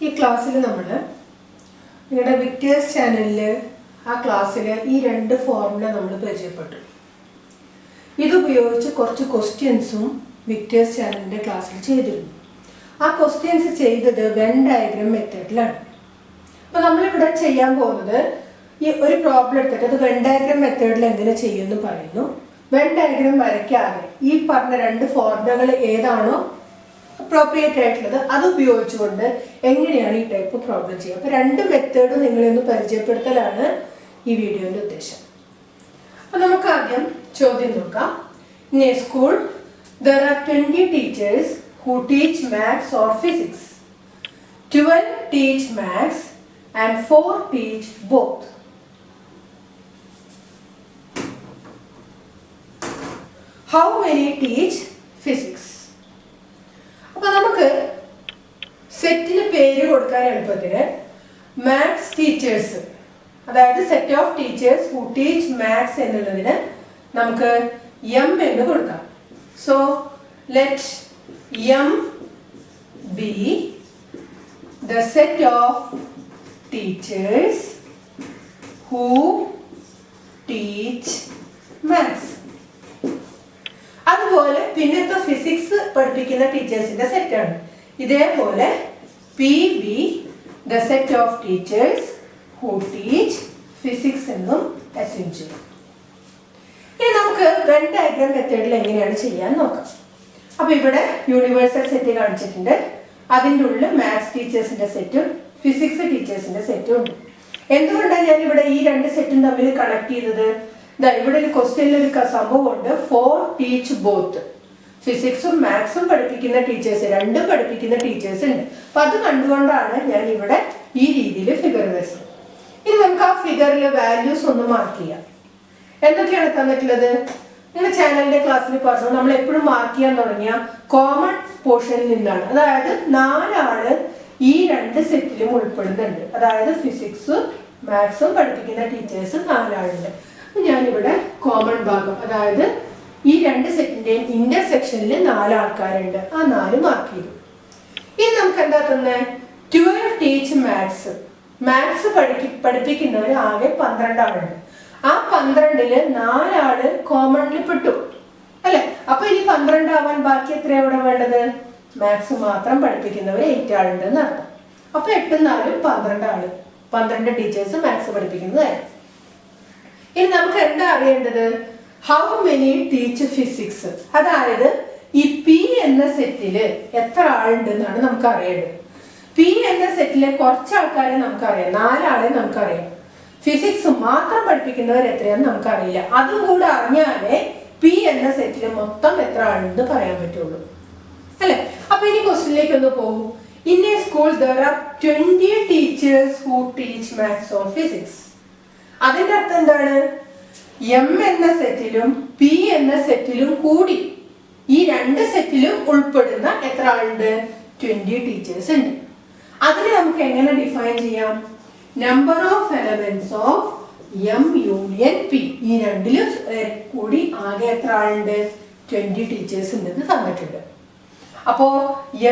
ഈ ക്ലാസ്സിൽ നമ്മൾ നിങ്ങളുടെ വിക്ടേഴ്സ് ചാനലിൽ ആ ക്ലാസ്സിൽ ഈ രണ്ട് ഫോർമുല നമ്മൾ പരിചയപ്പെട്ടു. ഇതുപയോഗിച്ച് കുറച്ച് ക്വസ്റ്റ്യൻസും വിക്ടേഴ്സ് ചാനലിൻ്റെ ക്ലാസ്സിൽ ചെയ്തിരുന്നു. ആ ക്വസ്റ്റ്യൻസ് ചെയ്തത് വെൻ ഡയഗ്രം മെത്തേഡിലാണ്. അപ്പോൾ നമ്മളിവിടെ ചെയ്യാൻ പോകുന്നത് ഈ ഒരു പ്രോബ്ലം എടുത്തിട്ട് അത് വെൻ ഡയഗ്രം മെത്തേഡിൽ എങ്ങനെ ചെയ്യുമെന്ന് പറയുന്നു. വെൻ ഡയഗ്രം വരയ്ക്കാതെ ഈ പറഞ്ഞ രണ്ട് ഫോർമുലകൾ ഏതാണോ അപ്രോപ്രിയേറ്റ് ആയിട്ടുള്ളത് അത് ഉപയോഗിച്ചുകൊണ്ട് എങ്ങനെയാണ് ഈ ടൈപ്പ് പ്രോബ്ലം ചെയ്യുക. അപ്പോൾ രണ്ട് മെത്തേഡും നിങ്ങളൊന്ന് പരിചയപ്പെടുത്തലാണ് ഈ വീഡിയോയുടെ ഉദ്ദേശം. അപ്പോൾ നമുക്ക് ആദ്യം ചോദ്യം നോക്കാം. In A school there are 20 teachers who teach maths or physics. 12 teach maths and 4 teach both. How many teach physics? അപ്പോൾ നമുക്ക് സെറ്റിന് പേര് കൊടുക്കാൻ എളുപ്പത്തിന് മാത്സ് ടീച്ചേഴ്സ്, അതായത് set of teachers who teach maths എന്നുള്ളതിന് നമുക്ക് എം എന്ന് കൊടുക്കാം. So let M B the set of teachers who teach maths. അതുപോലെ പിന്നത്തെ ഫിസിക്സ് പഠിപ്പിക്കുന്ന ടീച്ചേഴ്സിന്റെ സെറ്റാണ്. ഇതേപോലെ P B the set of teachers who teach physics എന്നും അസ്യൂം ചെയ്യും. ഇനി നമുക്ക് വെൻ ഡയഗ്രം മെത്തേഡിൽ എങ്ങനെയാണ് ചെയ്യാൻ നോക്കാം. അപ്പൊ ഇവിടെ യൂണിവേഴ്സൽ സെറ്റ് കാണിച്ചിട്ടുണ്ട്. അതിൻ്റെ ഉള്ളിൽ മാത്സ് ടീച്ചേഴ്സിന്റെ സെറ്റും ഫിസിക്സ് ടീച്ചേഴ്സിന്റെ സെറ്റും ഉണ്ട്. എന്തുകൊണ്ടാണ് ഞാൻ ഇവിടെ ഈ രണ്ട് സെറ്റും തമ്മിൽ കണക്ട് ചെയ്തത്? ഇവിടെ ഒരു ക്വസ്റ്റ്യനിൽ ഒരു സംഭവമുണ്ട്, 4 ടീച്ച് ബോത്ത്. ഫിസിക്സും മാത്സും പഠിപ്പിക്കുന്ന ടീച്ചേഴ്സ്, രണ്ടും പഠിപ്പിക്കുന്ന ടീച്ചേഴ്സ് ഉണ്ട്. അപ്പൊ അത് കണ്ടുകൊണ്ടാണ് ഞാൻ ഇവിടെ ഈ രീതിയിൽ ഫിഗർ വരച്ചത്. ഇനി നമുക്ക് ആ ഫിഗറിൽ വാല്യൂസ് ഒന്ന് മാർക്ക് ചെയ്യാം. എന്തൊക്കെയാണ് തന്നിട്ടുള്ളത്? നിങ്ങളുടെ ചാനലിന്റെ ക്ലാസ്സിൽ പറഞ്ഞു നമ്മൾ എപ്പോഴും മാർക്ക് ചെയ്യാൻ തുടങ്ങിയ കോമൺ പോർഷനിൽ നിന്നാണ്. അതായത് 4 ആള് ഈ രണ്ട് സെറ്റിലും ഉൾപ്പെടുന്നുണ്ട്. അതായത് ഫിസിക്സും മാത്സും പഠിപ്പിക്കുന്ന ടീച്ചേഴ്സ് 4 ആളുണ്ട്. ഞാനിവിടെ കോമൺ ഭാഗം, അതായത് ഈ രണ്ട് സെറ്റിന്റെയും ഇന്റർസെക്ഷനിൽ 4 ആൾക്കാരുണ്ട്. ആ 4 മാർക്ക് ചെയ്തു. ഇനി നമുക്ക് എന്താ തന്നെ 12 ടീച്ച് മാത്സ്. മാത്സ് പഠിപ്പിക്കുന്നവർ ആകെ 12 ആളുണ്ട്. ആ 12-ല് 4 ആള് കോമണിൽ പെട്ടു അല്ലെ? അപ്പൊ ഇനി 12 ആവാൻ ബാക്കി എത്രയാ ഇവിടെ വേണ്ടത്? മാത്സ് മാത്രം പഠിപ്പിക്കുന്നവർ 8 ആളുണ്ട് എന്ന് അർത്ഥം. അപ്പൊ 8 4 12 ആള്, 12 ടീച്ചേഴ്സ് മാത്സ് പഠിപ്പിക്കുന്നതായി. ഇനി നമുക്ക് എന്താ അറിയേണ്ടത്? How many teach physics. അതായത് ഈ പി എന്ന സെറ്റില് എത്ര ആളുണ്ടെന്നാണ് നമുക്ക് അറിയേണ്ടത്. പി എന്ന സെറ്റിലെ കുറച്ച് ആൾക്കാരെ നമുക്കറിയാം, 4 ആളെ നമുക്കറിയാം. ഫിസിക്സ് മാത്രം പഠിപ്പിക്കുന്നവർ എത്രയാന്ന് നമുക്കറിയില്ല. അതും കൂടെ അറിഞ്ഞാലേ പി എന്ന സെറ്റില് മൊത്തം എത്ര ആളുണ്ട് പറയാൻ പറ്റുള്ളൂ അല്ലെ? അപ്പൊ ഇനി ക്വസ്റ്റ്യനിലേക്ക് ഒന്ന് പോകും. In A school there are 20 teachers who teach maths or physics. അതിന്റെ അർത്ഥം എന്താണ്? എം എന്ന സെറ്റിലും പി എന്ന സെറ്റിലും കൂടി ഈ രണ്ട് സെറ്റിലും ഉൾപ്പെടുന്ന എത്ര ആളുണ്ട്? 20 ടീച്ചേഴ്സ് ഉണ്ട്. അതിന് നമുക്ക് എങ്ങനെ ഡിഫൈൻ ചെയ്യാം? Number of elements of M union P. ഈ രണ്ടിലും കൂടി ആകെ എത്ര ആളുണ്ട്? 20 ടീച്ചേഴ്സ് ഉണ്ടെന്ന് തന്നിട്ടുണ്ട്. അപ്പോ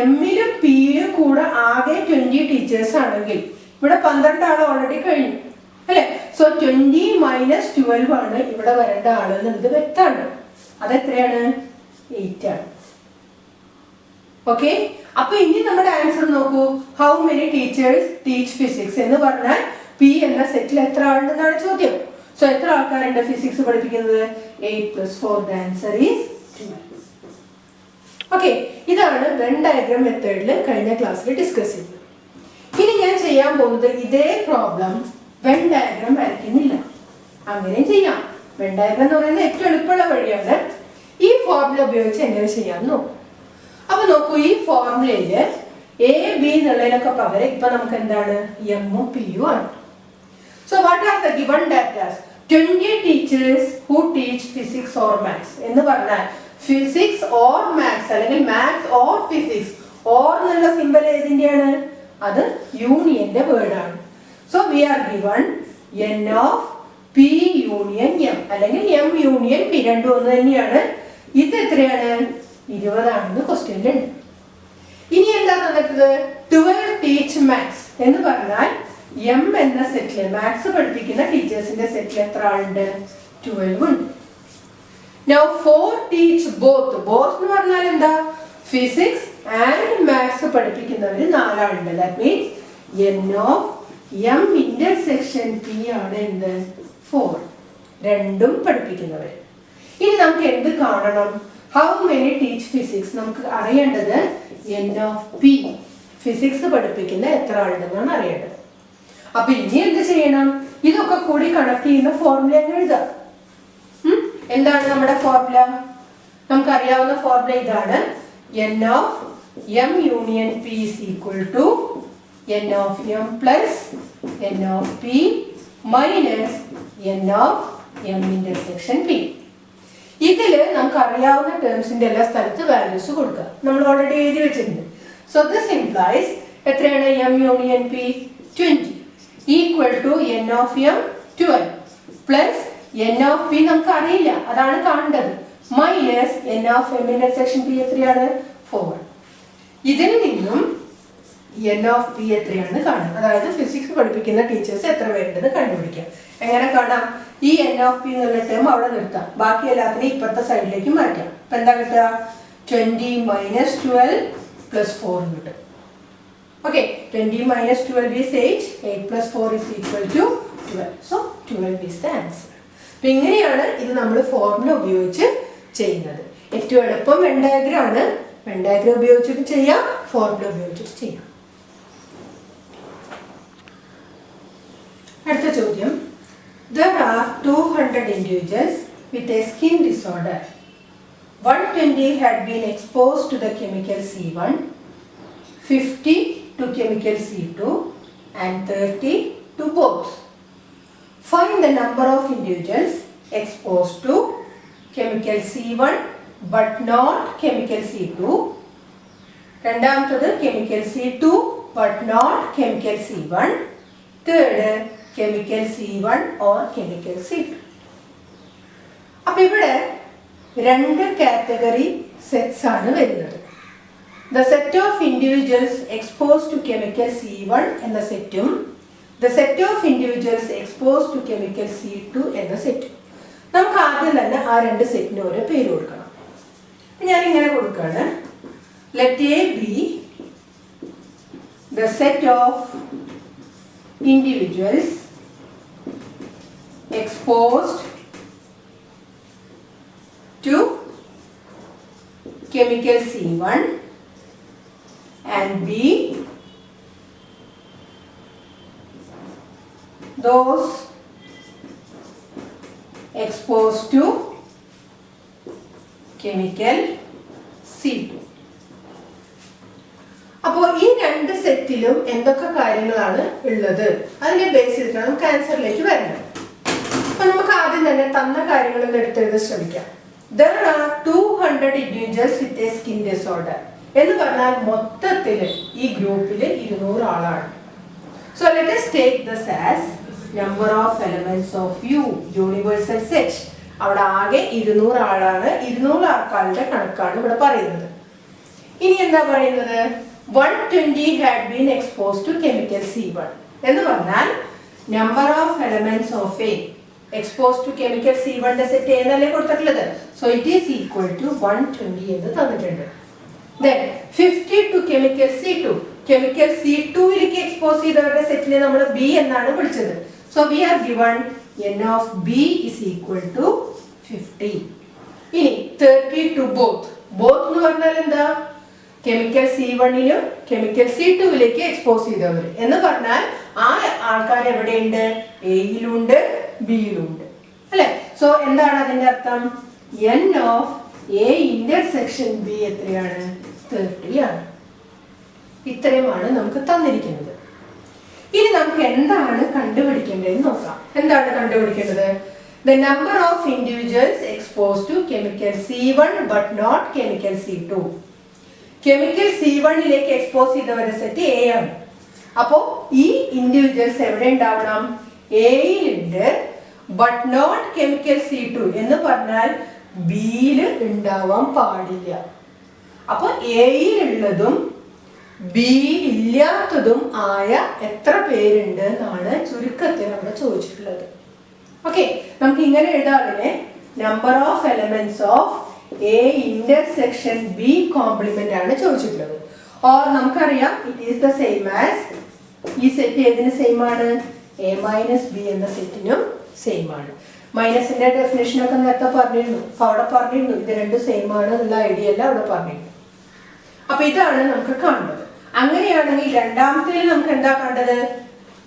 എമ്മിലും പിയിലും കൂടെ ആകെ 20 ടീച്ചേഴ്സ് ആണെങ്കിൽ ഇവിടെ 12 ആൾ ഓൾറെഡി കഴിഞ്ഞു അല്ലെ? സോ 20 മൈനസ് 12 ആണ് ഇവിടെ വരേണ്ട ആള് എന്നുള്ളത് വ്യക്തമാണ്. അതെത്രയാണ്? 8 ആണ്. ഓക്കെ, അപ്പൊ ഇനി നമ്മുടെ ആൻസർ നോക്കൂ. How many teachers teach physics എന്ന് പറഞ്ഞാൽ പി എന്ന സെറ്റിൽ എത്ര ആളുണ്ടെന്നാണ് ചോദ്യം. സോ എത്ര ആൾക്കാരുണ്ട് ഫിസിക്സ് പഠിപ്പിക്കുന്നത്? 8 + 4. The answer is 12. ഓക്കെ, ഇതാണ് വെൻ ഡയഗ്രം മെത്തേഡിൽ കഴിഞ്ഞ ക്ലാസ്സിൽ ഡിസ്കസ് ചെയ്തത്. ഇനി ഞാൻ ചെയ്യാൻ പോകുന്നത് ഇതേ പ്രോബ്ലം വെൻ ഡയഗ്രം വരയ്ക്കുന്നില്ല. അങ്ങനെയും ചെയ്യാം. വെൻ ഡയഗ്രം എന്ന് പറയുന്നത് ഏറ്റവും എളുപ്പമുള്ള വഴിയാണ്. ഈ ഫോർമുല ഉപയോഗിച്ച് എങ്ങനെ ചെയ്യാമെന്ന് നോക്കും. അപ്പൊ നോക്കൂ, ഈ ഫോർമുലയില് എ ബി എന്നുള്ളതിനൊക്കെ പകരം ഇപ്പൊ നമുക്ക് എന്താണ്? എമ്മും പിയും ആണ്. So what are the given datas? 20 teachers who teach physics or maths എന്ന് പറഞ്ഞാൽ ഫിസിക്സ് ഓർ മാത്സ് അല്ലെങ്കിൽ മാത്സ് ഓർ ഫിസിക്സ്. ഓർ എന്നുള്ള സിമ്പൽ ഏതിന്റെയാണ്? അത് യൂണിയന്റെ വേർഡ് ആണ്. So we are given n of P union M അല്ലെങ്കിൽ എം യൂണിയൻ പി. രണ്ടും ഒന്ന് തന്നെയാണ്. ഇത് എത്രയാണ്? 20 ആണെന്ന് ക്വസ്റ്റ്യനിലുണ്ട്. ഇനി എന്താ തന്നിട്ടുള്ളത്? 12 ടീച്ച് മാത്സ് എന്ന് പറഞ്ഞാൽ എം എന്ന സെറ്റില് മാത്സ് പഠിപ്പിക്കുന്ന ടീച്ചേഴ്സിന്റെ സെറ്റിൽ എത്ര ആളുണ്ട്? 12 ഉണ്ട്. Now 4 teach both. Both എന്ന് പറഞ്ഞാൽ എന്താ? ഫിസിക്സ് ആൻഡ് മാത്സ് പഠിപ്പിക്കുന്നവര് 4 ആളുണ്ട്. That means n of m intersection p ആണ് എന്ത്? 4. രണ്ടും പഠിപ്പിക്കുന്നവർ. ഇനി നമുക്ക് എന്ത് കാണണം? How many teach physics? നമുക്ക് അറിയേണ്ടത് n of p. ഫിസിക്സ് പഠിപ്പിക്കുന്ന എത്ര ആളുണ്ടെന്നാണ് അറിയേണ്ടത്. അപ്പൊ ഇനി എന്ത് ചെയ്യണം? ഇതൊക്കെ കൂടി കണക്ട് ചെയ്യുന്ന ഫോർമുല എഴുതാം. എന്താണ് നമ്മുടെ ഫോർമുല? നമുക്കറിയാവുന്ന ഫോർമുല ഇതാണ്. n of m union p is equal to n of m plus n of p minus n of m intersection p. ഇതില് നമുക്ക് അറിയാവുന്ന ടേംസിന്റെ എല്ലാ സ്ഥലത്ത് വാല്യൂസ് കൊടുക്കുക. നമ്മൾ ഓൾറെഡി എഴുതി വെച്ചിട്ടുണ്ട്. സോ ദിസ് ഇംപ്ലൈസ് എത്രയാണ്? m union p 20 equal to n of m 12 plus n of p നമുക്ക് അറിയില്ല, അതാണ് കാണേണ്ടത്, minus n of m intersection p എത്രയാണ്? 4. ഇതിൽ നിന്നും n of p എത്രയാണ് കാണുക. അതായത് ഫിസിക്സ് പഠിപ്പിക്കുന്ന ടീച്ചേഴ്സ് എത്ര വേണ്ടത് കണ്ടുപിടിക്കാം. എങ്ങനെ കാണാം? ഈ n of p എന്നുള്ള ടേം അവിടെ നിർത്താം, ബാക്കി എല്ലാത്തിനും ഇപ്പുറത്തെ സൈഡിലേക്ക് മാറ്റാം. അപ്പൊ എന്താ കിട്ടുക? 20 minus 12 plus 4 കിട്ടും. Okay, 20 minus 12 is 8. 8 plus 4 is equal to 12. So 12 is the answer. അപ്പൊ ഇങ്ങനെയാണ് ഇത് നമ്മൾ ഫോർമുല ഉപയോഗിച്ച് ചെയ്യുന്നത്. ഏറ്റവും എളുപ്പം വെൻ ഡയഗ്രം ആണ്. വെൻ ഡയഗ്രം ഉപയോഗിച്ചിട്ട് ചെയ്യാം, ഫോർമുല ഉപയോഗിച്ചിട്ട് ചെയ്യാം. അടുത്ത ചോദ്യം. There are 200 individuals with a skin disorder. 120 had been exposed to the chemical C1, 50 to chemical C2 and 30 to both. Find the number of individuals exposed to chemical C1 but not chemical C2. രണ്ടാമത്തത് chemical C2 but not chemical C1. Third, chemical C1 or chemical C2. അപ്പോൾ ഇവിടെ രണ്ട് category sets ആണ് വരുന്നത്. The set of individuals exposed to chemical C1 എന്ന സെറ്റും the set of individuals exposed to chemical C2 എന്ന സെറ്റും. നമുക്ക് ആദ്യം തന്നെ ആ രണ്ട് സെറ്റിന് ഓരോ പേര് കൊടുക്കണം. ഞാൻ ഇങ്ങനെ കൊടുക്കുകയാണ്. Let A be the set of individuals exposed to chemical C1 and B those exposed to chemical C2. അപ്പോൾ ഈ രണ്ട് സെറ്റിലും എന്തൊക്കെ കാര്യങ്ങളാണ് ഉള്ളത് അതിനെ ബേസ് ചെയ്തിട്ടാണ് നമുക്ക് ആൻസറിലേക്ക് വരുന്നത്. അപ്പൊ നമുക്ക് ആദ്യം തന്നെ തന്ന കാര്യങ്ങളൊന്നും എടുത്തെഴുതാൻ ശ്രമിക്കാം. There are 200 individuals with a skin disorder. എന്ന് പറഞ്ഞാൽ മൊത്തത്തിൽ ഈ ഗ്രൂപ്പിൽ 200 ആളാണ്. So let us take this as number of elements of U, universal set. അവിടെ ആകെ 200 ആളാണ്. 200 ആൾക്കാരുടെ കണക്കാണ് ഇവിടെ പറയുന്നത്. ഇനി എന്താ പറയുന്നത്? 120 had been exposed to chemical C1. എന്ന് പറഞ്ഞാൽ number of elements of A exposed to chemical C1 ന്റെ സെറ്റ് ഏതല്ലേ കൊടുത്തിട്ടുള്ളത്. So it is equal to 120 എന്ന് തന്നിട്ടുണ്ട്. Then 50 to chemical C2. Chemical C2 lake expose ചെയ്തവരുടെ സെറ്റിനെ നമ്മൾ B എന്നാണ് വിളിച്ചത്. So we are given n of B is equal to 50. ഇനി 30 to both. Both എന്ന് പറഞ്ഞാൽ എന്താ? കെമിക്കൽ C1 നും കെമിക്കൽ C2 ലേക്ക് എക്സ്പോസ് ചെയ്തവർ എന്ന് പറഞ്ഞാൽ ആ ആൾക്കാർ എവിടെയുണ്ട്? എയിലുണ്ട്, ബിയിലുണ്ട്, അല്ലെ? സോ എന്താണ് അതിന്റെ അർത്ഥം? n of A intersection B എത്രയാണ്? 30 ആണ്. ഇത്രയുമാണ് നമുക്ക് തന്നിരിക്കുന്നത്. ഇനി നമുക്ക് എന്താണ് കണ്ടുപിടിക്കേണ്ടതെന്ന് നോക്കാം. എന്താണ് കണ്ടുപിടിക്കേണ്ടത്? The number of individuals exposed to chemical C1 but not chemical C2. Chemical C1 lake expose ചെയ്തവരുടെ സെറ്റ് A ആണ്. അപ്പോൾ ഈ ഇൻഡിവിജ്വൽസ് എവിടെ ഉണ്ടാവണം? എയിലുണ്ട്, ബട്ട് നോട്ട് കെമിക്കൽ C2 എന്ന് പറഞ്ഞാൽ ബിയിൽ ഉണ്ടാവാൻ പാടില്ല. അപ്പോൾ എയിലുള്ളതും ബി ഇല്ലാത്തതും ആയ എത്ര പേരുണ്ട് എന്നാണ് ചുരുക്കത്തിൽ അവിടെ ചോദിച്ചിട്ടുള്ളത്. ഓക്കെ, നമുക്ക് ഇങ്ങനെ എഴുതാം അതിനെ number of elements of A intersection B complement ആണ് ചോദിച്ചിട്ടുള്ളത്. ഓർ നമുക്കറിയാം it is the same as, ഈ സെറ്റ് ഏതിന് സെയിം ആണ്? എ മൈനസ് ബി എന്ന സെറ്റിനും സെയിം ആണ്. മൈനസിന്റെ ഡെഫിനേഷൻ ഒക്കെ നേരത്തെ പറഞ്ഞിരുന്നു. അപ്പൊ അവിടെ പറഞ്ഞിരുന്നു ഇത് രണ്ടും സെയിം ആണ് എന്നുള്ള ഐഡിയ അല്ല അവിടെ പറഞ്ഞിരുന്നു. അപ്പൊ ഇതാണ് നമുക്ക് കാണേണ്ടത്. അങ്ങനെയാണെങ്കിൽ രണ്ടാമത്തേൽ നമുക്ക് എന്താ കണ്ടത്?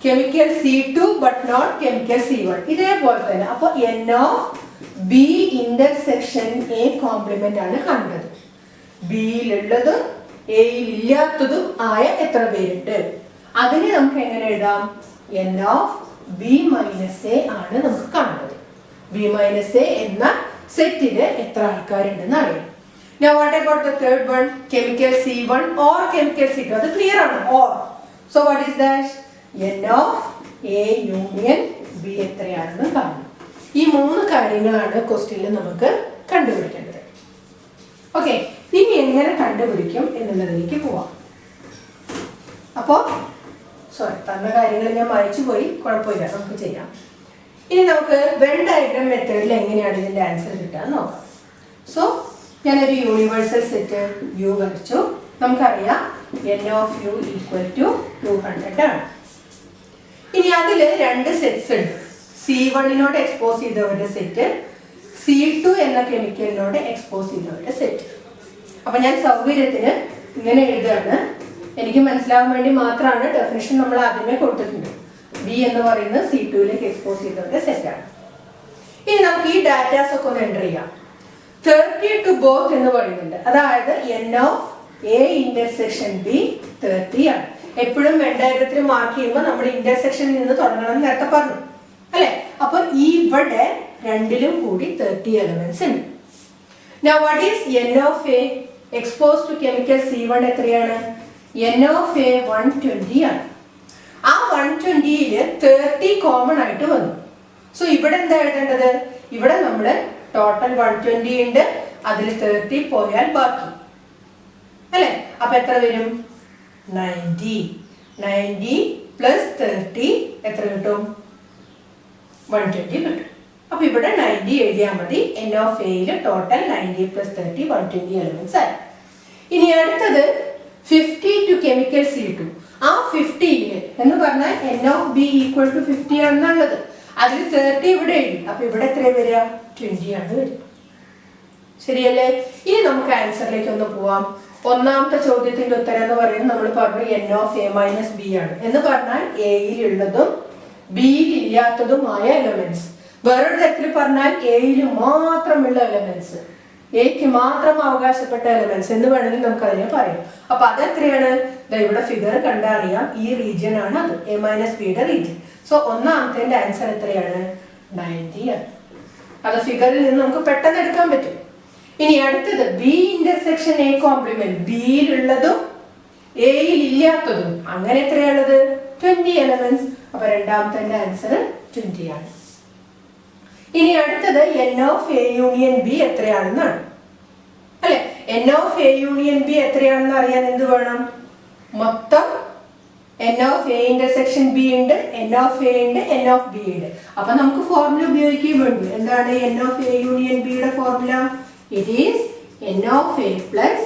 Chemical C2 but not chemical C1. ഇതേപോലെ തന്നെ അപ്പൊ N of B intersection A complement ആണ് കണ്ടത്. ബിയിലുള്ളതും എയിൽ ഇല്ലാത്തതും ആയ എത്ര പേരുണ്ട്? അതിന് നമുക്ക് എങ്ങനെ എഴുതാം? N of B minus A ആണ് നമുക്ക് കാണുന്നത്. ബി മൈനസ് എ എന്ന സെറ്റില് എത്ര ആൾക്കാരുണ്ടെന്ന് അറിയാം. Now what about the third one? Chemical C1 or chemical C2? അത് ക്ലിയർ ആണ്. Or. So what is that? N of A union B എത്രയാണെന്ന് കാണണം. ഈ മൂന്ന് കാര്യങ്ങളാണ് ക്വസ്റ്റ്യനിൽ നമുക്ക് കണ്ടുപിടിക്കേണ്ടത്. ഓക്കെ, ഇനി എങ്ങനെ കണ്ടുപിടിക്കും എന്നുള്ളതിലേക്ക് പോവാം. അപ്പോൾ തന്ന കാര്യങ്ങൾ ഞാൻ വായിച്ചു പോയി, കുഴപ്പമില്ല, നമുക്ക് ചെയ്യാം. ഇനി നമുക്ക് വെൻ ഡയഗ്രാം മെത്തേഡിൽ എങ്ങനെയാണ് ഇതിന്റെ ആൻസർ കിട്ടാൻ നോക്കാം. സോ ഞാനൊരു യൂണിവേഴ്സൽ സെറ്റ് യു വരച്ചു. നമുക്കറിയാം N of U equal to 200 ആണ്. ഇനി അതിൽ രണ്ട് സെറ്റ്സ് ഉണ്ട്. C1നോട് എക്സ്പോസ് ചെയ്തവരുടെ സെറ്റ്, C2 എന്ന കെമിക്കലിനോട് എക്സ്പോസ് ചെയ്തവരുടെ സെറ്റ്. അപ്പൊ ഞാൻ സൗകര്യത്തിന് ഇങ്ങനെ എഴുതുകയാണ്. എനിക്ക് മനസ്സിലാവാൻ വേണ്ടി മാത്രമാണ് ഡെഫിനിഷൻ നമ്മൾ ആദ്യമേ കൊടുത്തിട്ടുണ്ട്. ബി എന്ന് പറയുന്നത് C2ലേക്ക് എക്സ്പോസ് ചെയ്തവരുടെ സെറ്റാണ്. ഇനി നമുക്ക് ഈ ഡാറ്റാസ് ഒക്കെ ഒന്ന് എൻ്റർ ചെയ്യാം. 30 to both എന്ന് പറയുന്നുണ്ട്. അതായത് N of A intersection B 30 ആണ്. എപ്പോഴും വെൻ ഡയഗ്രത്തിൽ മാർക്ക് ചെയ്യുമ്പോൾ നമ്മൾ ഇന്റർസെക്ഷനിൽ നിന്ന് തുടങ്ങണം എന്ന് നേരത്തെ പറഞ്ഞു അല്ലെ? അപ്പൊ ഇവിടെ രണ്ടിലും കൂടി 30 എലമെന്റ്സ് ഉണ്ട്. Now what is N of A exposed to chemical C1 എത്രയാണ്? N of A 120 ആണ്. ആ 120യില് 30 കോമൺ ആയിട്ട് വന്നു. സോ ഇവിടെ എന്താ എഴുതേണ്ടത്? ഇവിടെ നമ്മള് ടോട്ടൽ 120 ഉണ്ട്, അതിൽ 30 പോയാൽ ബാക്കി അല്ലെ? അപ്പൊ എത്ര വരും? 90 പ്ലസ് 30 എത്ര കിട്ടും? 120 കിട്ടും. അപ്പൊ ഇവിടെ 90 എഴുതിയാൽ മതി. N ഓഫ് എയിൽ ടോട്ടൽ 90 പ്ലസ് 30 120 എലമെന്റ്സ് ആയി. ഇനി അടുത്തത് 50 ടു കെമിക്കൽ C2. ആ 50 എന്ന് പറഞ്ഞാൽ N of B equal to 50 ആണെന്നുള്ളത്. അതിൽ 30 ഇവിടെ എഴുതി. അപ്പൊ ഇവിടെ എത്ര വരിക? 20 ആണ് വരിക. ശരിയല്ലേ? ഇനി നമുക്ക് ആൻസറിലേക്ക് ഒന്ന് പോവാം. ഒന്നാമത്തെ ചോദ്യത്തിന്റെ ഉത്തരം എന്ന് പറയുന്നത് നമ്മൾ പറഞ്ഞു N of A minus B ആണ്. എന്ന് പറഞ്ഞാൽ എയിലുള്ളതും ബിയിൽ ഇല്ലാത്തതുമായ എലമെന്റ്സ്. വേറൊരു തരത്തിൽ പറഞ്ഞാൽ എയിൽ മാത്രമുള്ള എലമെന്റ്സ്, എക്ക് മാത്രം അവകാശപ്പെട്ട എലമെന്റ്സ് എന്ന് വേണമെങ്കിൽ നമുക്ക് അതിനെ പറയാം. അപ്പൊ അതെത്രയാണ്? ഇവിടെ ഫിഗർ കണ്ടറിയാം. ഈ റീജിയൻ ആണ് അത്, എ മൈനസ് ബിയുടെ റീജിയൻ. സോ ഒന്നാമത്തെ ആൻസർ എത്രയാണ്? 90 ആണ്. അത് ഫിഗറിൽ നിന്ന് നമുക്ക് പെട്ടെന്ന് എടുക്കാൻ പറ്റും. ഇനി അടുത്തത് ബി ഇന്റർസെക്ഷൻ എ കോംപ്ലിമെന്റ്. ബിയിലുള്ളതും എയിൽ ഇല്ലാത്തതും, അങ്ങനെ എത്രയാണുള്ളത്? 20 എലമെന്റ്സ്. അപ്പൊ രണ്ടാമത്തെ ആൻസർ 20 ആണ്. ഇനി അടുത്തത് N of A union B എത്രയാണെന്നാണ് അല്ലെ? N of A union B എത്രയാണെന്ന് അറിയാൻ എന്ത് വേണം? മൊത്തം N of A intersection B ഉണ്ട്, N ഓഫ് എ ഉണ്ട്, N ഓഫ് ബി ഉണ്ട്. അപ്പൊ നമുക്ക് ഫോർമുല ഉപയോഗിക്കുകയും വേണ്ടി. എന്താണ് N ഓഫ് എ യൂണിയൻ ബിയുടെ formula? It is N of A plus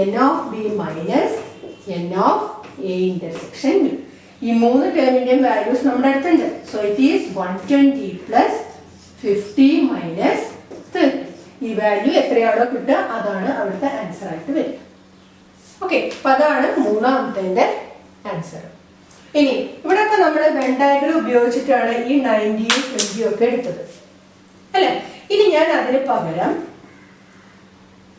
N of B minus N of A intersection B. ഈ മൂന്ന് ടേമിന്റെയും വാല്യൂസ് നമ്മുടെ അടുത്തുണ്ട്. So it is 120 plus 50 minus 30. ഈ വാല്യൂ എത്രയാണോ കിട്ടുക അതാണ് അവിടുത്തെ ആൻസർ ആയിട്ട് വരിക. ഓക്കെ, അപ്പൊ അതാണ് മൂന്നാമത്തെ ആൻസർ. ഇനി ഇവിടെ ഇപ്പൊ നമ്മൾ വെൻ ഡയഗ്രം ഉപയോഗിച്ചിട്ടാണ് ഈ 90 20 ഒക്കെ എടുത്തത് അല്ലെ? ഇനി ഞാൻ അതിന് പകരം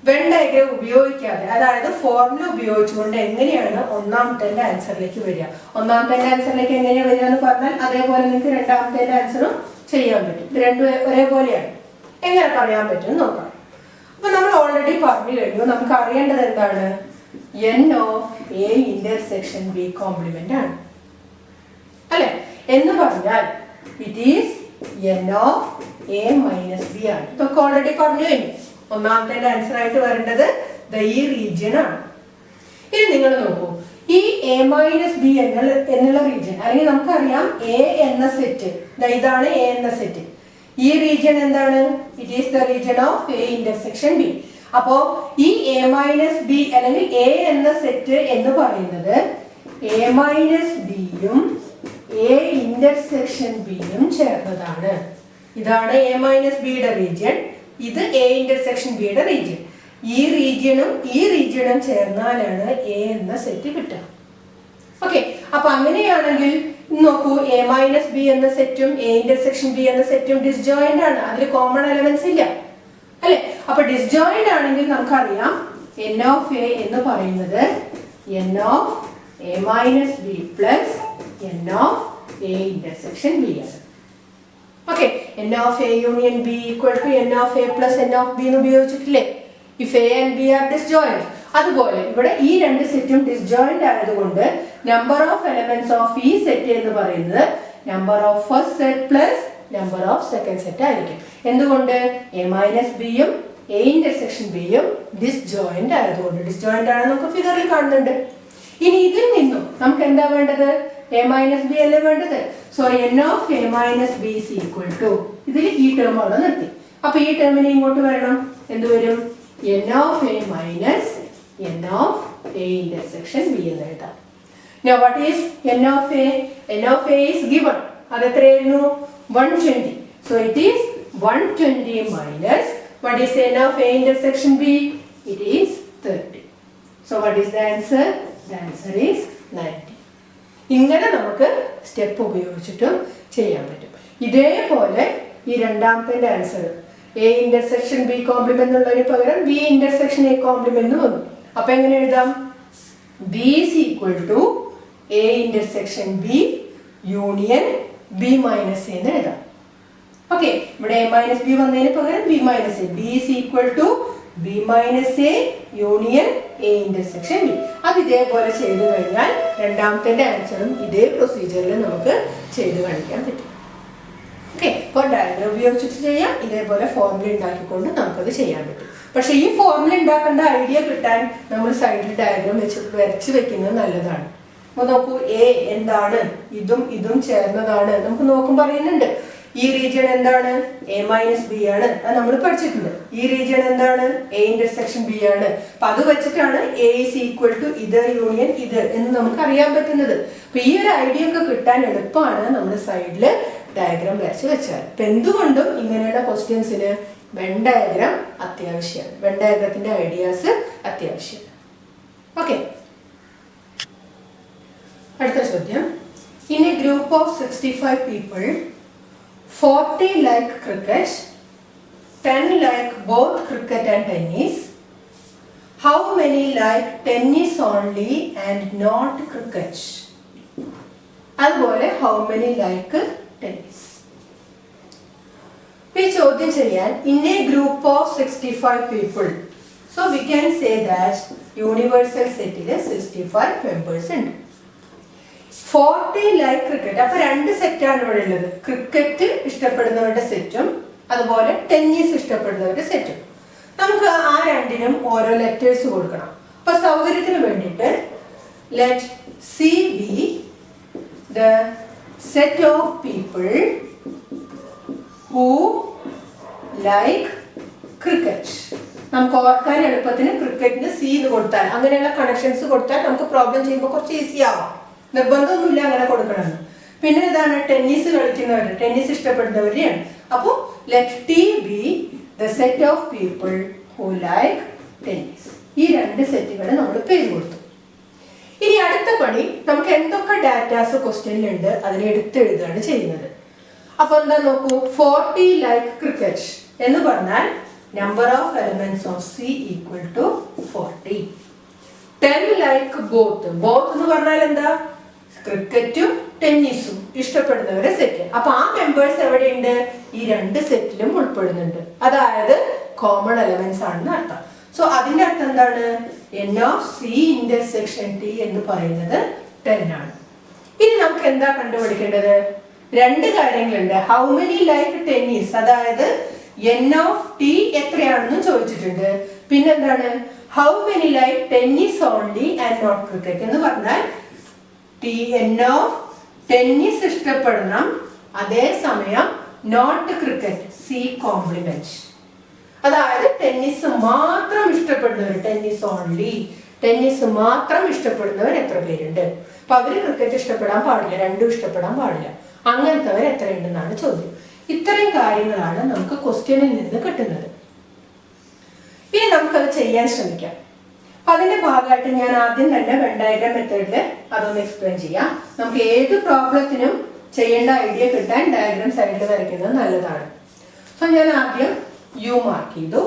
വെൻ ഡയഗ്രം ഉപയോഗിക്കാതെ, അതായത് ഫോർമുല ഉപയോഗിച്ചുകൊണ്ട് എങ്ങനെയാണ് ഒന്നാമത്തെ ആൻസറിലേക്ക് വരിക? ഒന്നാമത്തെ ആൻസറിലേക്ക് എങ്ങനെയാണ് വരിക എന്ന് പറഞ്ഞാൽ അതേപോലെ നിങ്ങൾക്ക് രണ്ടാമത്തെ ആൻസറും ചെയ്യാൻ പറ്റും. ഇത് രണ്ടും ഒരേപോലെയാണ്. എങ്ങനെ പറയാൻ പറ്റും നോക്കാം. അപ്പൊ നമ്മൾ ഓൾറെഡി പറഞ്ഞു കഴിഞ്ഞു. നമുക്ക് അറിയേണ്ടത് എന്താണ്? N of A intersection B complement ആണ് അല്ലെ? എന്ന് പറഞ്ഞാൽ it is N of A minus B ആണ്. ഇതൊക്കെ ഓൾറെഡി പറഞ്ഞു കഴിഞ്ഞു. ഒന്നാമത്തെ ആൻസർ ആയിട്ട് വരേണ്ടത് ഈ റീജിയൻ ആണ്. ഇനി നിങ്ങൾ നോക്കൂ, ഈ എ മൈനസ് ബി എന്നുള്ള റീജിയൻ, അല്ലെങ്കിൽ നമുക്കറിയാം എ എന്ന സെറ്റ്, ഇതാണ് എ എന്ന സെറ്റ്. ഈ റീജിയൻ എന്താണ്? It is the region of A intersection B. അപ്പോ ഈ എ മൈനസ് ബി അല്ലെങ്കിൽ എ എന്ന സെറ്റ് എന്ന് പറയുന്നത് എ മൈനസ് ബിയും എ ഇന്റർസെക്ഷൻ ബിയും ചേർന്നതാണ്. ഇതാണ് എ മൈനസ് ബിയുടെ റീജിയൻ, ഇത് എ ഇന്റർസെക്ഷൻ ബിയുടെ റീജിയൻ. ഈ റീജിയനും ചേർന്നാലാണ് എ എന്ന സെറ്റ് കിട്ടുക. ഓക്കെ, അപ്പൊ അങ്ങനെയാണെങ്കിൽ നോക്കൂ, എ മൈനസ് ബി എന്ന സെറ്റും എ ഇന്റർസെക്ഷൻ ബി എന്ന സെറ്റും ഡിസ്ജോയിന്റ് ആണ്, അതിൽ കോമൺ എലമെന്റ്സ് ഇല്ല അല്ലെ? അപ്പൊ ഡിസ്ജോയിന്റ് ആണെങ്കിൽ നമുക്കറിയാം എൻ ഓഫ് എ എന്ന് പറയുന്നത് N of A minus B plus N of A intersection B ആണ്. Okay, N of A union B equal to N of A plus N of B എന്ന് ഉപയോഗിച്ചിട്ടില്ലേ? If A and B are disjoint. അതുപോലെ ഇവിടെ ഈ രണ്ട് സെറ്റും disjoint ആയതുകൊണ്ട് number of elements of ഈ സെറ്റ് എന്ന് പറയുന്നത് number of first set plus number of second set ആയിരിക്കും. എന്തുകൊണ്ട്? എ മൈനസ് ബിയും എ ഇന്റർസെക്ഷൻ ബിയും ഡിസ്ജോയിന്റ് ആയതുകൊണ്ട്. ഡിസ്ജോയിന്റ് ആണ് നമുക്ക് ഫിഗറിൽ കാണുന്നുണ്ട്. ഇനി ഇതിൽ നിന്നും നമുക്ക് എന്താ വേണ്ടത്? എ മൈനസ് ബി അല്ലേ വേണ്ടത്? So N of A minus B is equal to, ഇതിൽ ഈ ടേം അവിടെ നിർത്തി. അപ്പൊ ഈ ടേമിനെ ഇങ്ങോട്ട് വരണം. എന്ത് വരും? N of A minus N of A intersection B എന്ന് എഴുതാം. Now what is n of a? n of a is given. അത് എത്രയായിരുന്നു? 120. So it is 120 minus what is n of a intersection b? It is 30. So what is the answer? The answer is 90. ഇങ്ങനെ നമുക്ക് step ഉപയോഗിച്ചിട്ടും ചെയ്യാൻ പറ്റും. ഇതേപോലെ ഈ രണ്ടാമത്തെ answer A intersection B complement എന്നുള്ളതിന് പകരം ബി ഇന്റർസെക്ഷൻ എ കോംപ്ലിമെന്റ് എന്ന് വന്നു. അപ്പൊ എങ്ങനെ എഴുതാം? B is equal to A intersection B union B minus A എന്ന് എഴുതാം. ഓക്കെ, ഇവിടെ എ മൈനസ് ബി വന്നതിന് പകരം B minus A. B is equal to B minus A union A intersection B. അത് ഇതേപോലെ ചെയ്തു കഴിഞ്ഞാൽ രണ്ടാമത്തെ ആൻസറും ഇതേ പ്രൊസീജിയറിൽ നമുക്ക് ചെയ്തു കാണിക്കാൻ പറ്റും. ഓക്കെ, അപ്പോൾ ഡയഗ്രാം ഉപയോഗിച്ചിട്ട് ചെയ്യാം, ഇതേപോലെ ഫോർമുല ഉണ്ടാക്കിക്കൊണ്ട് നമുക്കത് ചെയ്യാൻ പറ്റും. പക്ഷെ ഈ ഫോർമുല ഉണ്ടാക്കേണ്ട ഐഡിയ കിട്ടാൻ നമ്മൾ സൈഡിൽ ഡയഗ്രാം വരച്ച് വെക്കുന്നത് നല്ലതാണ്. അപ്പൊ നോക്കൂ, എ എന്താണ്? ഇതും ചേർന്നതാണ്. നമുക്ക് നോക്കുമ്പോൾ പറയുന്നുണ്ട് ഈ റീജിയൻ എന്താണ്? എ മൈനസ് ബി ആണ്, അത് നമ്മൾ പഠിച്ചിട്ടുണ്ട്. ഈ റീജിയൻ എന്താണ്? എ ഇന്റർസെക്ഷൻ ബി ആണ്. അപ്പൊ അത് വെച്ചിട്ടാണ് എ ഇസ് ഈക്വൽ ടു ഇത് യൂണിയൻ ഇത് എന്ന് നമുക്ക് അറിയാൻ പറ്റുന്നത്. അപ്പൊ ഈ ഒരു ഐഡിയ ഒക്കെ കിട്ടാൻ എളുപ്പമാണ് നമ്മൾ സൈഡില് ഡയഗ്രാം വരച്ച് വെച്ചാൽ. അപ്പൊ എന്തുകൊണ്ടും ഇങ്ങനെയുള്ള ക്വസ്റ്റ്യൻസിന് വെൻ ഡയഗ്രാം അത്യാവശ്യമാണ്. വെൻ ഡയഗ്രത്തിന്റെ ഐഡിയാസ് അത്യാവശ്യമാണ്. ഓക്കെ, അടുത്ത ചോദ്യം. In a group of 65 people 40 like cricket, 10 like both cricket and tennis. How many like tennis only and not cricket? അതുപോലെ how many like tennis? ഈ ചോദ്യം ചെയ്യാൻ in a group of 65 people, so we can say that universal set ൽ 65 members ഉണ്ട്. 40 like cricket. അപ്പൊ രണ്ട് സെറ്റാണ് ഇവിടെ ഉള്ളത്. ക്രിക്കറ്റ് ഇഷ്ടപ്പെടുന്നവരുടെ സെറ്റും അതുപോലെ ടെന്നീസ് ഇഷ്ടപ്പെടുന്നവരുടെ സെറ്റും. നമുക്ക് ആ രണ്ടിനും ഓരോ ലെറ്റേഴ്സ് കൊടുക്കണം. അപ്പൊ സൗകര്യത്തിന് വേണ്ടിയിട്ട് let C be the set of people who like cricket. നമുക്ക് ഓർക്കാൻ എളുപ്പത്തിന് ക്രിക്കറ്റിന് സി എന്ന് കൊടുത്താൽ, അങ്ങനെയുള്ള കണക്ഷൻസ് കൊടുത്താൽ നമുക്ക് പ്രോബ്ലം ചെയ്യുമ്പോൾ കുറച്ച് ഈസി ആവാം. നിർബന്ധമൊന്നുമില്ല അങ്ങനെ കൊടുക്കണമെന്ന്. പിന്നെ ഇതാണ് ടെന്നീസ് കളിക്കുന്നവർ, ടെന്നീസ് ഇഷ്ടപ്പെടുന്നവരെയാണ്. അപ്പോൾ let T B the set of people who like tennis. ഈ രണ്ട് സെറ്റുകൾ നമ്മൾ പേര് കൊടുത്തു. ഇനി അടുത്ത പണി, നമുക്ക് എന്തൊക്കെ ഡാറ്റാസ് ക്വസ്റ്റ്യനിലുണ്ട് അതിനെ എടുത്തെഴുതുകയാണ് ചെയ്യുന്നത്. അപ്പൊ എന്താ നോക്കൂ, 40 ലൈക്ക് ക്രിക്കറ്റ് എന്ന് പറഞ്ഞാൽ number of elements of C equal to 40. 10 like both. Both എന്ന് പറഞ്ഞാൽ എന്താ? ക്രിക്കറ്റും ടെന്നീസും ഇഷ്ടപ്പെടുന്നവരെ സെറ്റ്. അപ്പൊ ആ മെമ്പേഴ്സ് എവിടെയുണ്ട്? ഈ രണ്ട് സെറ്റിലും ഉൾപ്പെടുന്നുണ്ട്. അതായത് കോമൺ എലമെന്റ്സ് ആണെന്ന് അർത്ഥം. സോ അതിന്റെ അർത്ഥം എന്താണ്? N of C intersection T എന്ന് പറയുന്നത് 10 ആണ്. ഇനി നമുക്ക് എന്താ കണ്ടുപിടിക്കേണ്ടത്? രണ്ട് കാര്യങ്ങളുണ്ട്. ഹൗ മെനി ലൈക്ക് ടെന്നീസ്, അതായത് എൻ ഓഫ് ടി എത്രയാണെന്ന് ചോദിച്ചിട്ടുണ്ട്. പിന്നെന്താണ്? how many like tennis only and not cricket എന്ന് പറഞ്ഞാൽ n of tennis ഇഷ്ടപ്പെടണം, അതേസമയം നോട്ട് ക്രിക്കറ്റ് സി കോംപ്ലിമെന്റ്. അതായത് ടെന്നീസ് മാത്രം ഇഷ്ടപ്പെടുന്നവർ, ടെന്നീസ് ഓൺലി, ടെന്നീസ് മാത്രം ഇഷ്ടപ്പെടുന്നവർ എത്ര പേരുണ്ട്? അപ്പൊ അവര് ക്രിക്കറ്റ് ഇഷ്ടപ്പെടാൻ പാടില്ല, രണ്ടും ഇഷ്ടപ്പെടാൻ പാടില്ല, അങ്ങനത്തെവർ എത്രയുണ്ടെന്നാണ് ചോദ്യം. ഇത്രയും കാര്യങ്ങളാണ് നമുക്ക് ക്വസ്റ്റ്യനിൽ നിന്ന് കിട്ടുന്നത്. ഇനി നമുക്കത് ചെയ്യാൻ ശ്രമിക്കാം. അപ്പൊ അതിന്റെ ഭാഗമായിട്ട് ഞാൻ ആദ്യം തന്നെ വെൻ ഡയഗ്രം മെത്തേഡില് അതൊന്ന് എക്സ്പ്ലെയിൻ ചെയ്യാം. നമുക്ക് ഏത് പ്രോബ്ലത്തിനും ചെയ്യേണ്ട ഐഡിയ കിട്ടാൻ ഡയഗ്രാം സൈഡിൽ വരയ്ക്കുന്നത് നല്ലതാണ്. സോ ഞാൻ ആദ്യം യു മാർക്ക് ചെയ്തു.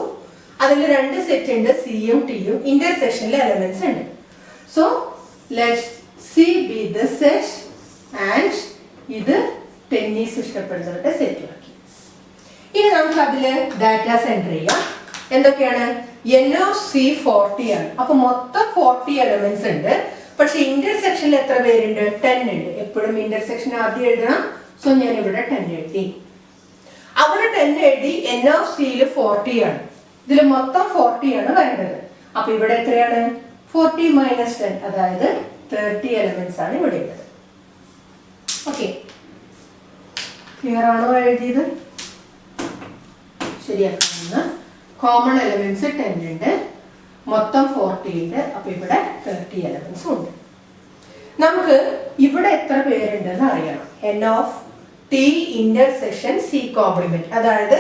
അതിൽ രണ്ട് സെറ്റ് ഉണ്ട്, സിയും ടിയും, ഇന്റർസെക്ഷനിലെ എലമെന്റ്സ് ഉണ്ട്. So let see B the set and ഇത് ടെന്നീസ് ഇഷ്ടപ്പെടുന്നവരുടെ സെറ്റ് ആക്കി. ഇനി നമുക്ക് അതില് ഡാറ്റാസ് എൻ്റർ ചെയ്യാം. എന്തൊക്കെയാണ്? n of c 40 ആണ്. അപ്പൊ മൊത്തം 40 എലമെന്റ്സ് ഉണ്ട്. പക്ഷെ ഇന്റർസെക്ഷനിൽ എത്ര പേരുണ്ട്? 10 ഉണ്ട്. എപ്പോഴും ഇന്റർസെക്ഷൻ ആദ്യം എഴുതണം. സോ ഞാൻ ഇവിടെ 10 എഴുതി. അവിടെ 10 എഴുതി. n of c 40 ആണ്. ഇതിൽ മൊത്തം 40 ആണ് വേണ്ടത്. അപ്പൊ ഇവിടെ എത്രയാണ്? 40 മൈനസ് 10, അതായത് 30 എലമെന്റ്സ് ആണ് ഇവിടെ ഉള്ളത്. ഓക്കെ, ക്ലിയർ ആണോ എഴുതിയത്? ശരിയാക്കാവുന്ന കോമൺ എലമെന്റ്സ് 10 ഉണ്ട്, മൊത്തം 40 ഉണ്ട്. അപ്പൊ ഇവിടെ 30 എലമെന്റ്സ് ഉണ്ട്. നമുക്ക് ഇവിടെ എത്ര പേരുണ്ടെന്ന് അറിയണം. n of t intersection c complement, അതായത്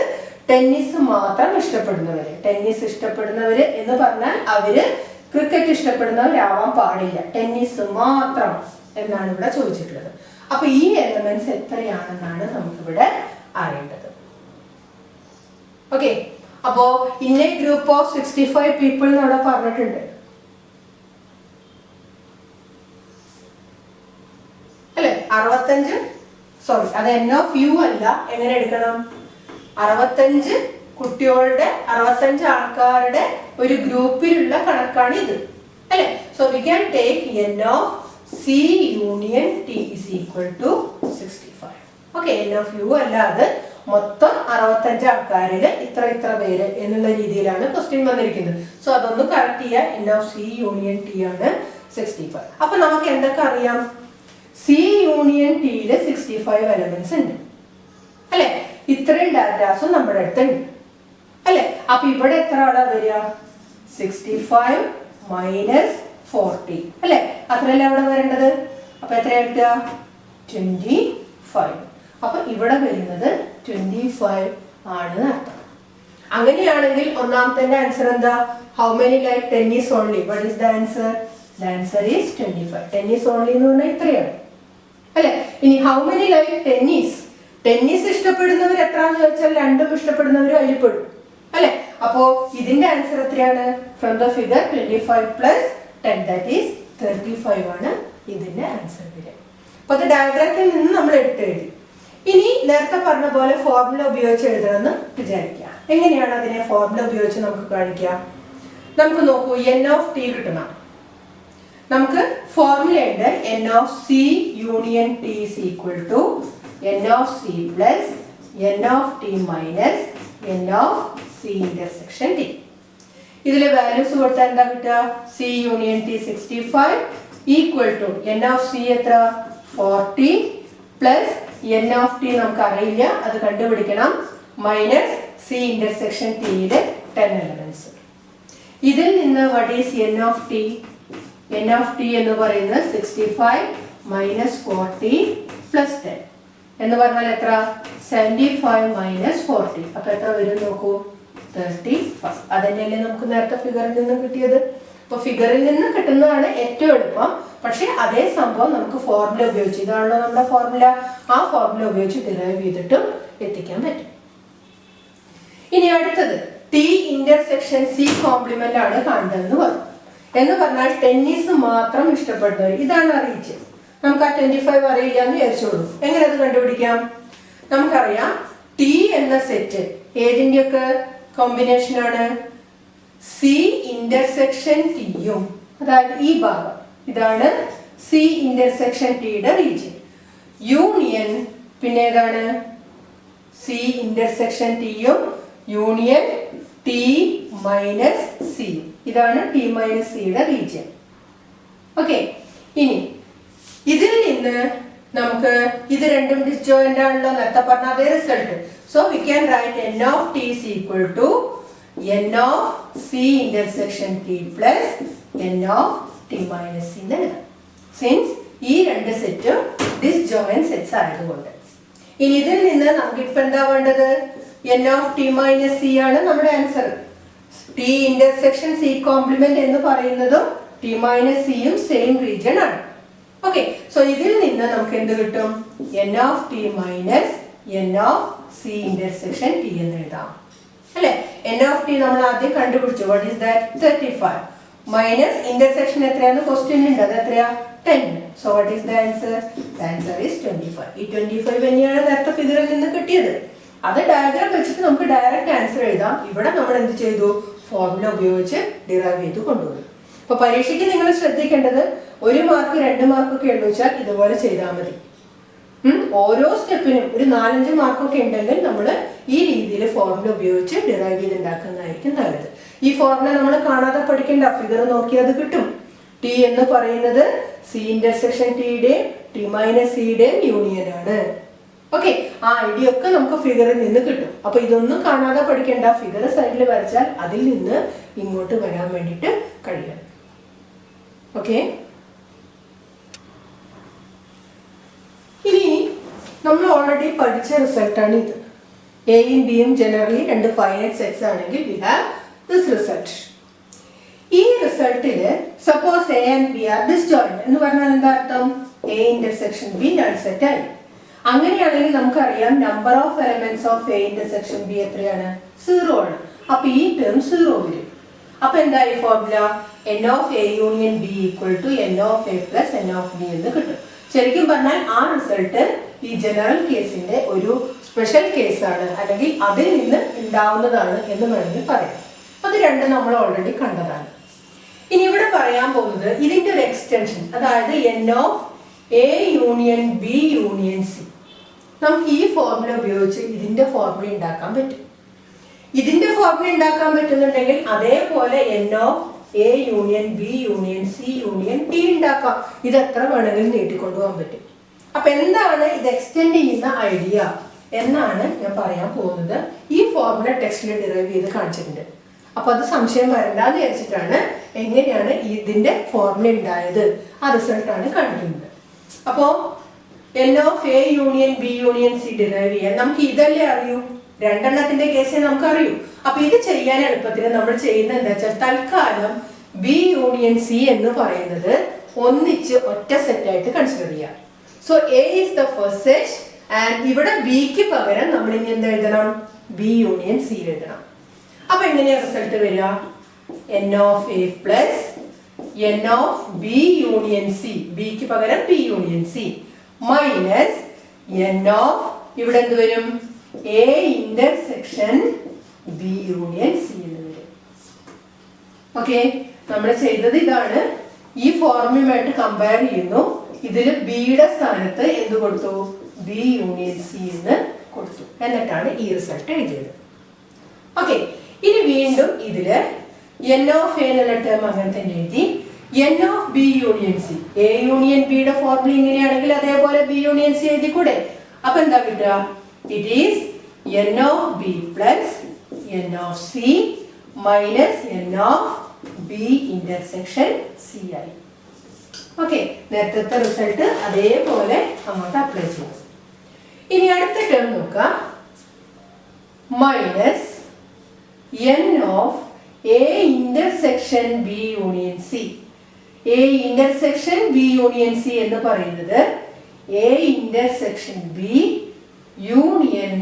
ടെന്നീസ് മാത്രം ഇഷ്ടപ്പെടുന്നവര്. ടെന്നീസ് ഇഷ്ടപ്പെടുന്നവര് എന്ന് പറഞ്ഞാൽ അവര് ക്രിക്കറ്റ് ഇഷ്ടപ്പെടുന്നവരാവാൻ പാടില്ല, ടെന്നീസ് മാത്രം എന്നാണ് ഇവിടെ ചോദിച്ചിട്ടുള്ളത്. അപ്പൊ ഈ എലമെന്റ്സ് എത്രയാണെന്നാണ് നമുക്കിവിടെ അറിയേണ്ടത്. ഓക്കെ, അപ്പോ in a group of 65 people എന്നവിടെ പറഞ്ഞിട്ടുണ്ട് അല്ലെ? 65, സോറി അത് n of u അല്ല, എങ്ങനെ എടുക്കണം? 65 കുട്ടികളുടെ, 65 ആൾക്കാരുടെ ഒരു ഗ്രൂപ്പിലുള്ള കണക്കാണ് ഇത് അല്ലെ? So we can take n of c union t is equal to 65. Okay, n of u അല്ലാതെ മൊത്തം 65 ആൾക്കാരില് ഇത്ര ഇത്ര പേര് എന്നുള്ള രീതിയിലാണ് ക്വസ്റ്റ്യൻ വന്നിരിക്കുന്നത്. സോ അതൊന്ന് കറക്റ്റ് ചെയ്യാൻ. n of c union t ആണ് 65. അപ്പൊ നമുക്ക് എന്തൊക്കെ അറിയാം? c യൂണിയൻ ടിയില് 65 എലമെന്റ്സ് ഉണ്ട് അല്ലെ? ഇത്രയും ഡാറ്റാസും നമ്മുടെ അടുത്തുണ്ട് അല്ലെ? അപ്പൊ ഇവിടെ എത്ര ആളാ വരിക? 65 മൈനസ് 40 അല്ലെ? അത്രയല്ലേ അവിടെ വരേണ്ടത്. അപ്പൊ എത്ര കിട്ടുക? 25. അപ്പൊ ഇവിടെ വരുന്നത് 25 ആണ് അർത്ഥം. അങ്ങനെയാണെങ്കിൽ ഒന്നാമത്തെ ആൻസർ എന്താ? How many like tennis only? What is the answer? The answer is 25. Tennis only എന്ന് പറഞ്ഞാൽ ഇത്രയാണ് അല്ലെ? ഇനി how many like tennis? Tennis ഇഷ്ടപ്പെടുന്നവർ എത്രയാന്ന് ചോദിച്ചാൽ രണ്ടും ഇഷ്ടപ്പെടുന്നവരും അതിൽ പെടും അല്ലെ? അപ്പോ ഇതിന്റെ ആൻസർ എത്രയാണ്? From the figure 25 plus 10 that is 35 ആണ് ഇതിന്റെ ആൻസർ വരിക. അപ്പൊ അത് ഡയഗ്രാമിൽ നിന്ന് നമ്മൾ എടുത്തെഴുതി. ഇനി നേരത്തെ പറഞ്ഞ പോലെ ഫോർമുല ഉപയോഗിച്ച് എഴുതണമെന്ന് വിചാരിക്കുക. എങ്ങനെയാണ് അതിനെ ഫോർമുല ഉപയോഗിച്ച് നമുക്ക് കാണിക്കാം? നമുക്ക് നോക്കൂ, n of t കിട്ടണം. നമുക്ക് ഫോർമുല ഉണ്ട്. n of c union t is equal to n of c plus n of t minus n of c intersection t. ഇതിലെ വാല്യൂസ് കൊടുത്താൽ എന്താ കിട്ടുക? c union t 65 equal to n of c എത്ര? 40 plus n of t നമുക്ക് അറിയില്ല, അത് കണ്ടുപിടിക്കണം, minus c intersection ടിയിലെ 10 elements. ഇതിൽ നിന്ന് what is n of t? n of t എന്ന് പറയുന്നത് 65 മൈനസ് 40 പ്ലസ് 10 എന്ന് പറഞ്ഞാൽ എത്ര? 75 മൈനസ് 40. അപ്പൊ എത്ര വരും നോക്കൂ? 35. അതന്നെയല്ലേ നമുക്ക് നേരത്തെ ഫിഗറിൽ നിന്ന് കിട്ടിയത്. അപ്പൊ ഫിഗറിൽ നിന്ന് കിട്ടുന്നതാണ് ഏറ്റവും എളുപ്പം. പക്ഷെ അതേ സംഭവം നമുക്ക് ഫോർമുല ഉപയോഗിച്ച്, ഇതാണല്ലോ നമ്മുടെ ഫോർമുല, ആ ഫോർമുല ഉപയോഗിച്ച് ഡിറൈവ് ചെയ്തിട്ടും എത്തിക്കാൻ പറ്റും. ഇനി അടുത്തത് ടി ഇന്റർസെക്ഷൻ സി കോംപ്ലിമെന്റ് ആണ് കണ്ടതെന്ന് പറഞ്ഞു. എന്ന് പറഞ്ഞാൽ ടെന്നീസ് മാത്രം ഇഷ്ടപ്പെടുന്നവർ, ഇതാണ് അറിയിച്ചത്. നമുക്ക് ആ 25 അറിയില്ല എന്ന് വിചാരിച്ചോളൂ. എങ്ങനെ അത് കണ്ടുപിടിക്കാം? നമുക്കറിയാം ടി എന്ന സെറ്റ് ഏതിൻ്റെയൊക്കെ കോമ്പിനേഷൻ ആണ്? സി ഇന്റർസെക്ഷൻ ടിയും, അതായത് ഈ ഭാഗം ഇതാണ് സി ഇന്റർസെക്ഷൻ ടിയുടെ റീജിയൻ. യൂണിയൻ പിന്നെ ഏതാണ്? സി ഇന്റർസെക്ഷൻ ടിയും യൂണിയൻ ടി മൈനസ് സിയും. ഇതാണ് ടി മൈനസ് സിയുടെ റീജിയൻ. ഓക്കെ, ഇനി ഇതിൽ നിന്ന് നമുക്ക് ഇത് രണ്ടും ഡിസ്ജോയിന്റ് ആണല്ലോ, നേരത്തെ പറഞ്ഞ അതേ result. So we can write n of t is equal to n of c intersection t plus n of t minus c എന്ന് എഴുതാം. സിൻസ് ഈ രണ്ട് സെറ്റും ഡിസ്ജോയിന്റ് സെറ്റ്സ് ആയതുകൊണ്ട്. ഇനി ഇതിൽ നിന്ന് നമുക്ക് ഇപ്പൊ എന്താ വേണ്ടത്? n of t minus c ആണ് നമ്മുടെ answer. t intersection c complement എന്ന് പറയുന്നതും t minus c യും സെയിം റീജിയൻ ആണ്. ഓക്കെ, സോ ഇതിൽ നിന്ന് നമുക്ക് എന്ത് കിട്ടും? n of t minus n of c intersection t എന്ന് എഴുതാം അല്ലേ? n of t നമ്മൾ ആദ്യം കണ്ടുപിടിച്ചു. What is that? 35 minus intersection എത്രയാണ് ക്വസ്റ്റ്യൻ ഉണ്ട്, അത് എത്രയാ? 10. So what is the answer? The answer is 25. ഈ 25 തന്നെയാണ് നേരത്തെ ഫിഗറിൽ നിന്ന് കിട്ടിയത്. അത് ഡയഗ്രാം വെച്ചിട്ട് നമുക്ക് ഡയറക്റ്റ് ആൻസർ എഴുതാം. ഇവിടെ നമ്മൾ എന്ത് ചെയ്തു? ഫോർമുല ഉപയോഗിച്ച് ഡിറൈവ് ചെയ്ത് കൊണ്ടുപോയി. അപ്പൊ പരീക്ഷയ്ക്ക് നിങ്ങൾ ശ്രദ്ധിക്കേണ്ടത് 1 മാർക്ക് 2 മാർക്കൊക്കെ എഴുതിച്ചാൽ ഇതുപോലെ ചെയ്താൽ മതി. ഓരോ സ്റ്റെപ്പിനും ഒരു 4-5 മാർക്കൊക്കെ ഉണ്ടെങ്കിൽ നമ്മൾ ഈ രീതിയിൽ ഫോർമുല ഉപയോഗിച്ച് ഡിറൈവ് ചെയ്ത് ഉണ്ടാക്കുന്നതായിരിക്കും നല്ലത്. ഈ ഫോർമുല നമ്മൾ കാണാതെ പഠിക്കേണ്ട, ഫിഗർ നോക്കി അത് കിട്ടും. ടി എന്ന് പറയുന്നത് സി ഇന്റർസെക്ഷൻ ടിയുടെയും ടി മൈനസ് സിയുടെയും യൂണിയൻ ആണ്. ഓക്കെ, ആ ഐഡിയ ഒക്കെ നമുക്ക് ഫിഗറിൽ നിന്ന് കിട്ടും. അപ്പൊ ഇതൊന്നും കാണാതെ പഠിക്കേണ്ട, ഫിഗർ സൈഡിൽ വരച്ചാൽ അതിൽ നിന്ന് ഇങ്ങോട്ട് വരാൻ വേണ്ടിയിട്ട് കഴിയും. ഓക്കെ, ഇനി നമ്മൾ ഓൾറെഡി പഠിച്ച റിസൾട്ടാണ് ഇത്. എയും ബിയും ജനറലി രണ്ട് ഫൈനൈറ്റ് സെറ്റ്സ് ആണെങ്കിൽ വി ഹാവ് ദിസ് റിസൾട്ട്. ഈ റിസൾട്ടില് suppose A and B are disjoint എന്ന് പറഞ്ഞാൽ എന്താ അർത്ഥം? A intersection B null set ആയി. അങ്ങനെയാണെങ്കിൽ നമുക്കറിയാം number of elements of A intersection B എത്രയാണ്? 0 ആണ്. അപ്പൊ ഈ ടേം 0 വരും. അപ്പൊ എന്തായി formula? n of a union b equal to n of a plus n of b എന്ന് കിട്ടും. ശരിക്കും പറഞ്ഞാൽ ആ റിസൾട്ട് ഈ ജനറൽ കേസിന്റെ ഒരു സ്പെഷ്യൽ കേസാണ്, അല്ലെങ്കിൽ അതിൽ നിന്ന് ഉണ്ടാവുന്നതാണ് എന്ന് വേണമെങ്കിൽ പറയാം. അത് രണ്ടും നമ്മൾ ഓൾറെഡി കണ്ടതാണ്. ഇനി ഇവിടെ പറയാൻ പോകുന്നത് ഇതിന്റെ ഒരു എക്സ്റ്റൻഷൻ, അതായത് n of a union b union c. നമുക്ക് ഈ ഫോർമുല ഉപയോഗിച്ച് ഇതിന്റെ ഫോർമുല ഉണ്ടാക്കാൻ പറ്റും. ഇതിന്റെ ഫോർമുല ഉണ്ടാക്കാൻ പറ്റുന്നുണ്ടെങ്കിൽ അതേപോലെ n of a union b union c union d ഉണ്ടാക്കാം. ഇത് എത്ര വേണമെങ്കിലും നീട്ടിക്കൊണ്ടുപോകാൻ പറ്റും. അപ്പൊ എന്താണ് ഇത് എക്സ്റ്റെൻഡ് ചെയ്യുന്ന ഐഡിയ എന്നാണ് ഞാൻ പറയാൻ പോകുന്നത്. ഈ ഫോർമുല ടെക്സ്റ്റിൽ ഡിറൈവ് ചെയ്ത് കാണിച്ചിട്ടുണ്ട്. അപ്പൊ അത് സംശയം വരണ്ടെന്ന് വിചാരിച്ചിട്ടാണ് എങ്ങനെയാണ് ഇതിന്റെ ഫോർമുല ഉണ്ടായത്, ആ റിസൾട്ടാണ് കാണിക്കുന്നത്. അപ്പോ n of a union b union c derive ചെയ്യാൻ നമുക്ക് ഇതല്ലേ അറിയൂ, രണ്ടെണ്ണത്തിന്റെ കേസേ നമുക്ക് അറിയൂ. അപ്പൊ ഇത് ചെയ്യാൻ എളുപ്പത്തിന് നമ്മൾ ചെയ്യുന്നത് എന്താ വെച്ചാൽ തൽക്കാലം ബി യൂണിയൻ സി എന്ന് പറയുന്നത് ഒന്നിച്ച് ഒറ്റ സെറ്റ് ആയിട്ട് കൺസിഡർ ചെയ്യാം. So A is the first set and ഇവിടെ ബിക്ക് പകരം നമ്മൾ ഇനി എന്ത് എഴുതണം? ബി യൂണിയൻ സി എഴുതണം. അപ്പൊ എങ്ങനെയാ റിസൾട്ട് വരിക? n of a plus n of b union C, ബിക്ക് പകരം B union C minus n of ഇവിടെ എന്ത് വരും? A intersection B union C എന്ന് വരും. ഓക്കെ, നമ്മൾ ചെയ്തത് ഇതാണ്. ഈ ഫോർമുലയുമായിട്ട് കമ്പയർ ചെയ്യുന്നു. ഇതിൽ ബിയുടെ സ്ഥാനത്ത് എന്ത് കൊടുത്തു? ബി യൂണിയൻ സി എന്ന് കൊടുത്തു. എന്നിട്ടാണ് ഈ റിസൾട്ട് എഴുതിയത്. ഓക്കെ, ഇനി വീണ്ടും ഇതില് n of a എന്നുള്ള ടേം അങ്ങനെ തന്നെ എഴുതി. n of b union C, A union ബിയുടെ ഫോർമുല ഇങ്ങനെയാണെങ്കിൽ അതേപോലെ ബി യൂണിയൻ സി എഴുതി കൂടെ? അപ്പൊ എന്താ കിട്ടുക? It is n of b plus n of c minus n of b intersection c ആയി. ഓക്കെ, നേരത്തെ റിസൾട്ട് അതേപോലെ അങ്ങോട്ട് അപ്ലൈ ചെയ്യും. ഇനി അടുത്ത ടേം നോക്കാം. Minus n of a intersection b union c. a intersection b union c എന്ന് പറയുന്നത് a intersection b union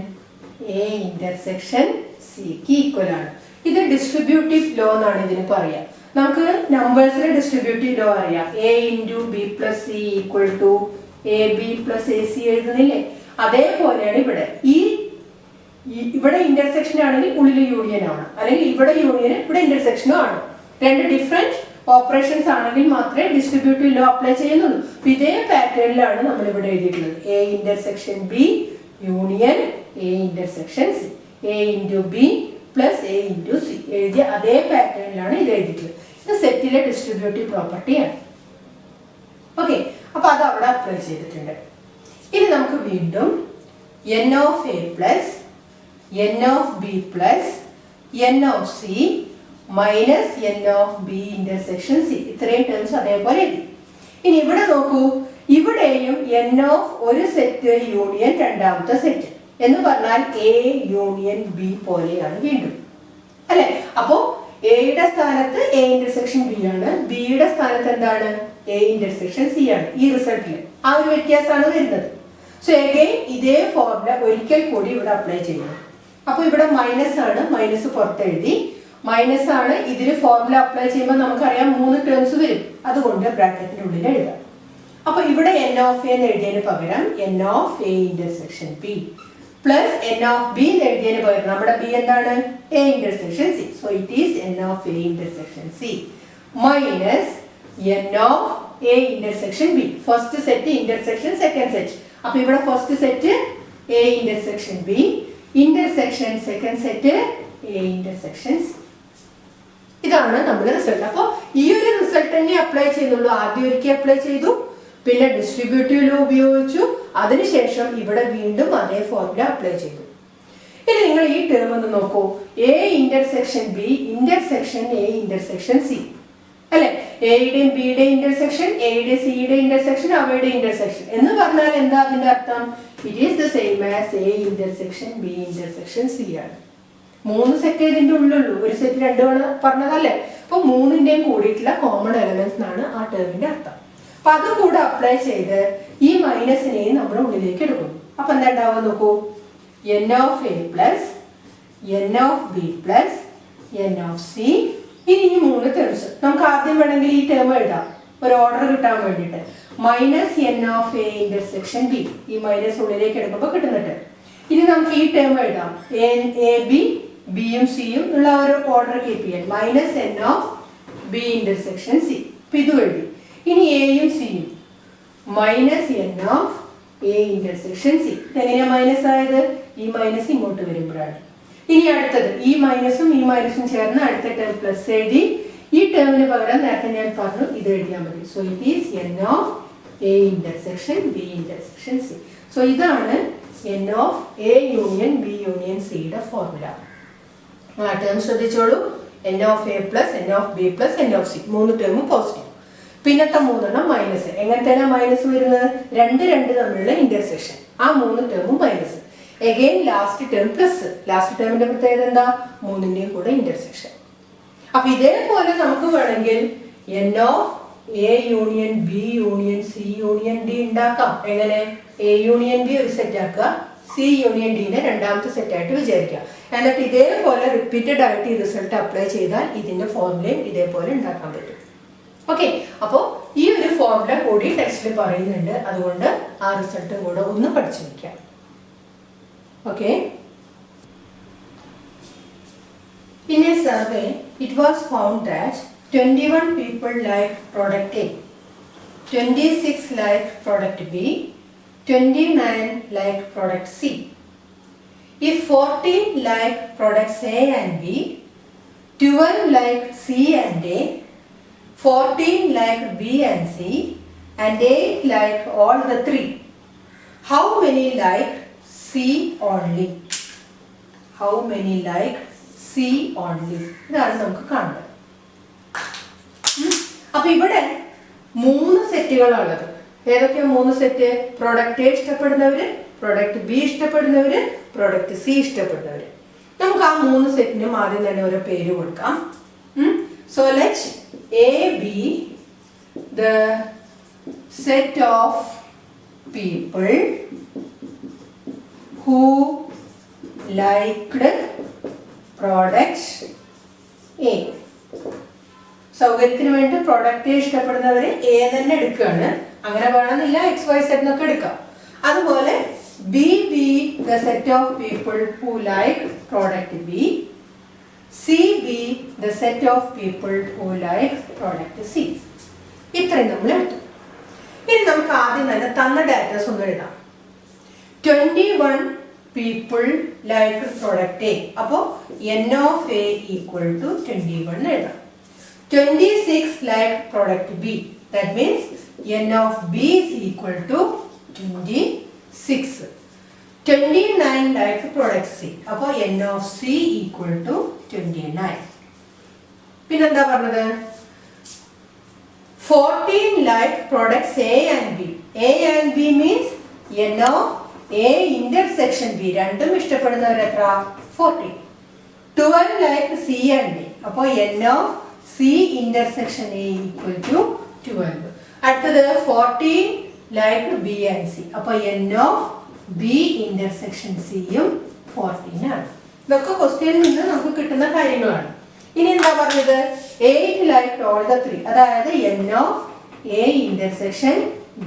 A intersection സിക്ക് ഈക്വൽ ആണ്. ഇത് ഡിസ്ട്രിബ്യൂട്ടീവ് ലോ എന്നാണ് ഇതിന് പറയാം. നമുക്ക് നമ്പേഴ്സിലെ ഡിസ്ട്രിബ്യൂട്ടീവ് ലോ അറിയാം. A into B plus C equal to A B plus A C എഴുതുന്നില്ലേ? അതേപോലെയാണ് ഇവിടെ. ഇവിടെ ഇന്റർസെക്ഷൻ ആണെങ്കിൽ ഉള്ളിൽ യൂണിയൻ ആണ്, അല്ലെങ്കിൽ ഇവിടെ യൂണിയൻ ഇവിടെ ഇന്റർസെക്ഷനും ആണ്. രണ്ട് ഡിഫറെന്റ് ഓപ്പറേഷൻസ് ആണെങ്കിൽ മാത്രമേ ഡിസ്ട്രിബ്യൂട്ടീവ് ലോ അപ്ലൈ ചെയ്യുന്നുള്ളൂ. ഇതേ പാറ്റേണിലാണ് നമ്മൾ ഇവിടെ എഴുതിയിട്ടുള്ളത്. A intersection B union A intersection C, A into B plus A into C എഴുതിയ അതേ പാറ്റേണിലാണ് ഇത് എഴുതിയിട്ടുള്ളത്. ഇത് സെറ്റിലെ ഡിസ്ട്രിബ്യൂട്ടീവ് പ്രോപ്പർട്ടിയാണ്. ഓക്കെ, അപ്പൊ അത് അവിടെ അപ്ലൈ ചെയ്തിട്ടുണ്ട്. ഇനി നമുക്ക് വീണ്ടും N of A plus N of B plus N of C minus N of B intersection C ഇത്രയും ടേംസ് അതേപോലെ എഴുതി. ഇനി ഇവിടെ നോക്കൂ, ഇവിടെയും എൻ ഓഫ് ഒരു സെറ്റ് യൂണിയൻ രണ്ടാമത്തെ സെറ്റ് എന്ന് പറഞ്ഞാൽ എ യൂണിയൻ ബി പോലെയാണ് വീണ്ടും, അല്ലെ? അപ്പോ എയുടെ സ്ഥാനത്ത് എ ഇന്റർസെക്ഷൻ ബി ആണ്, ബിയുടെ സ്ഥാനത്ത് എന്താണ് എ ഇന്റർസെക്ഷൻ സി ആണ്. ഈ റിസൾട്ടിൽ ആ ഒരു വ്യത്യാസമാണ് വരുന്നത്. സോ എഗെയിൻ ഇതേ ഫോർമുല ഒരിക്കൽ കൂടി ഇവിടെ അപ്ലൈ ചെയ്യുന്നു. അപ്പൊ ഇവിടെ മൈനസ് ആണ്, മൈനസ് പുറത്ത് എഴുതി. മൈനസ് ആണ്, ഇതിൽ ഫോർമുല അപ്ലൈ ചെയ്യുമ്പോൾ നമുക്കറിയാം 3 ടേംസ് വരും, അതുകൊണ്ട് ബ്രാക്കറ്റിന്റെ ഉള്ളിൽ എഴുതാം. അപ്പൊ ഇവിടെ എൻ ഓഫ് എ എന്ന് എഴുതിയതിന് പകരം N of A intersection B plus N of B എന്ന് എഴുതിയതിന് പകരം നമ്മുടെ ബി എന്താണ് A intersection C. So it is N of A intersection C minus N of A intersection B. First set intersection second set. അപ്പൊ ഇവിടെ first set A intersection B, intersection second set A intersection C. ഇതാണ് നമ്മുടെ result. അപ്പോൾ ഈ ഒരു result തന്നെ apply ചെയ്യുന്നുള്ളൂ. ആദ്യം ഒരിക്കൽ അപ്ലൈ ചെയ്തു, പിന്നെ ഡിസ്ട്രിബ്യൂട്ടീവ് ലോ ഉപയോഗിച്ചു, അതിനുശേഷം ഇവിടെ വീണ്ടും അതേ ഫോർമുല അപ്ലൈ ചെയ്തു. ഇനി നിങ്ങൾ ഈ ടേം ഒന്ന് നോക്കൂ, A intersection B intersection A intersection C, അല്ലെ? എയുടെയും ബിയുടെയും ഇന്റർസെക്ഷൻ, എയുടെ സിയുടെ ഇന്റർസെക്ഷൻ, അവയുടെ ഇന്റർസെക്ഷൻ എന്ന് പറഞ്ഞാൽ എന്താ അതിന്റെ അർത്ഥം? It is the same as A intersection B intersection C ആണ്. 3 സെറ്റ് ഇതിന്റെ ഉള്ളുള്ളൂ, ഒരു സെറ്റ് 2 പറഞ്ഞതല്ലേ? അപ്പൊ 3ന്റെയും കൂടിയിട്ടുള്ള കോമൺ എലമെന്റ്സ് എന്നാണ് ആ ടേമിന്റെ അർത്ഥം. അപ്പൊ അതും കൂടെ അപ്ലൈ ചെയ്ത് ഈ മൈനസിനെയും നമ്മൾ ഉള്ളിലേക്ക് എടുക്കുന്നു. അപ്പൊ എന്താ ഉണ്ടാവുക നോക്കൂ, N of A plus N of B plus N of C. ഇനി ഈ 3 ടേംസ് നമുക്ക് ആദ്യം വേണമെങ്കിൽ ഈ ടേം എഴുതാം ഒരു ഓർഡർ കിട്ടാൻ വേണ്ടിയിട്ട്. Minus N of A intersection B, ഈ മൈനസ് ഉള്ളിലേക്ക് എടുക്കുമ്പോൾ കിട്ടുന്നുണ്ട്. ഇനി നമുക്ക് ഈ ടേം എഴുതാം എ ബി, ബിയും സിയും ഉള്ള ഒരു ഓർഡർ കീപ്പ് ചെയ്യാൻ. Minus N of B intersection C. അപ്പൊ ഇത് എഴുതി. ഇനി എയും സിയും minus N of A intersection C. ഇതെങ്ങനെയാ മൈനസ് ആയത്? ഈ മൈനസ് ഇങ്ങോട്ട് വരുമ്പോഴാണ്. ഇനി അടുത്തത് ഈ മൈനസും ചേർന്ന് അടുത്ത ടേം പ്ലസ് എഴുതി. ഈ ടേമിന് പകരം നേരത്തെ ഞാൻ പറഞ്ഞു ഇത് എഴുതിയാൽ മതി. So it is N of A intersection B intersection C. So ഇതാണ് N of A union B union സിയുടെ ഫോർമുല. ആ ടേം ശ്രദ്ധിച്ചോളൂ, N of A plus N of B plus N of C. 3 ടേമും പോസിറ്റീവ്. പിന്നത്തെ 3 minus. എങ്ങനത്തെ minus വരുന്നത്? 2 തമ്മിലുള്ള intersection, ആ 3 ടേമും minus. Again last term plus. Last ടേമിന്റെ പ്രത്യേകത എന്താ? 3ന്റെയും കൂടെ ഇന്റർസെക്ഷൻ. അപ്പൊ ഇതേപോലെ നമുക്ക് വേണമെങ്കിൽ N of A union B union C union D ഉണ്ടാക്കാം. എങ്ങനെ? എ യൂണിയൻ ബി ഒരു സെറ്റ് ആക്കുക, സി യൂണിയൻ ഡിനെ രണ്ടാമത്തെ സെറ്റ് ആയിട്ട് വിചാരിക്കുക. എന്നിട്ട് ഇതേപോലെ റിപ്പീറ്റഡ് ആയിട്ട് ഈ റിസൾട്ട് അപ്ലൈ ചെയ്താൽ ഇതിന്റെ ഫോർമുലയും ഇതേപോലെ ഉണ്ടാക്കാൻ പറ്റും. ഓക്കെ, അപ്പോൾ ഈ ഒരു ഫോർമുല കൂടി ടെക്സ്റ്റിൽ പറയുന്നുണ്ട്, അതുകൊണ്ട് ആ റിസൾട്ടും കൂടെ ഒന്ന് പഠിച്ചു വയ്ക്കാം. Okay. In a survey, it was found that 21 people liked product A, 26 liked product B, 29 liked product C. If 14 liked products A and B, 12 liked C and A, 14 liked B and C, and 8 liked all the 3, how many liked C only? How many liked C only? ഇതാണ് നമുക്ക് കാണുന്നത്. അപ്പൊ ഇവിടെ 3 സെറ്റുകളാണുള്ളത്. ഏതൊക്കെയാ 3 set? Product A ഇഷ്ടപ്പെടുന്നവര്, product B ഇഷ്ടപ്പെടുന്നവര്, product C ഇഷ്ടപ്പെടുന്നവര്. നമുക്ക് ആ 3 സെറ്റിനും ആദ്യം തന്നെ ഓരോ പേര് കൊടുക്കാം. So let A B the set of people who liked product A. സൗകര്യത്തിന് വേണ്ടി പ്രോഡക്റ്റ് ഇഷ്ടപ്പെടുന്നവര് എ തന്നെ എടുക്കുകയാണ്. അങ്ങനെ വേണമെന്നില്ല, XYZ എന്നൊക്കെ എടുക്കാം. അതുപോലെ B B the set of people who like product B, C B the set of people who like product C. ഇത്രയും നമ്മൾ എടുത്തു. ഇനി നമുക്ക് ആദ്യം തന്നെ തന്ന ഡാറ്റാസ് ഒന്ന് എഴുതാം. 21 people like product A. അപ്പോൾ n of A equal to 21 എഴുതാം. 26 like product B. That means n of B is equal to 26. 29 like product C. അപ്പോൾ n of C equal to 29. പിന്നെന്താ പറഞ്ഞത്? 14 like products A and B. A and B means n of A intersection B. രണ്ടും ഇഷ്ടപ്പെടുന്നവർ എത്ര? 14. 12 like C and D. അപ്പോൾ n of C intersection A equal to 12. അടുത്തത് 14 like B and C. അപ്പോൾ n of B intersection C യും 14 ആണ്. ഇതൊക്കെ ക്വസ്റ്റ്യനിൽ നിന്ന് നമുക്ക് കിട്ടുന്ന കാര്യങ്ങളാണ്. ഇനി എന്താ പറഞ്ഞത്? 8 like all the 3. അതായത് n of A intersection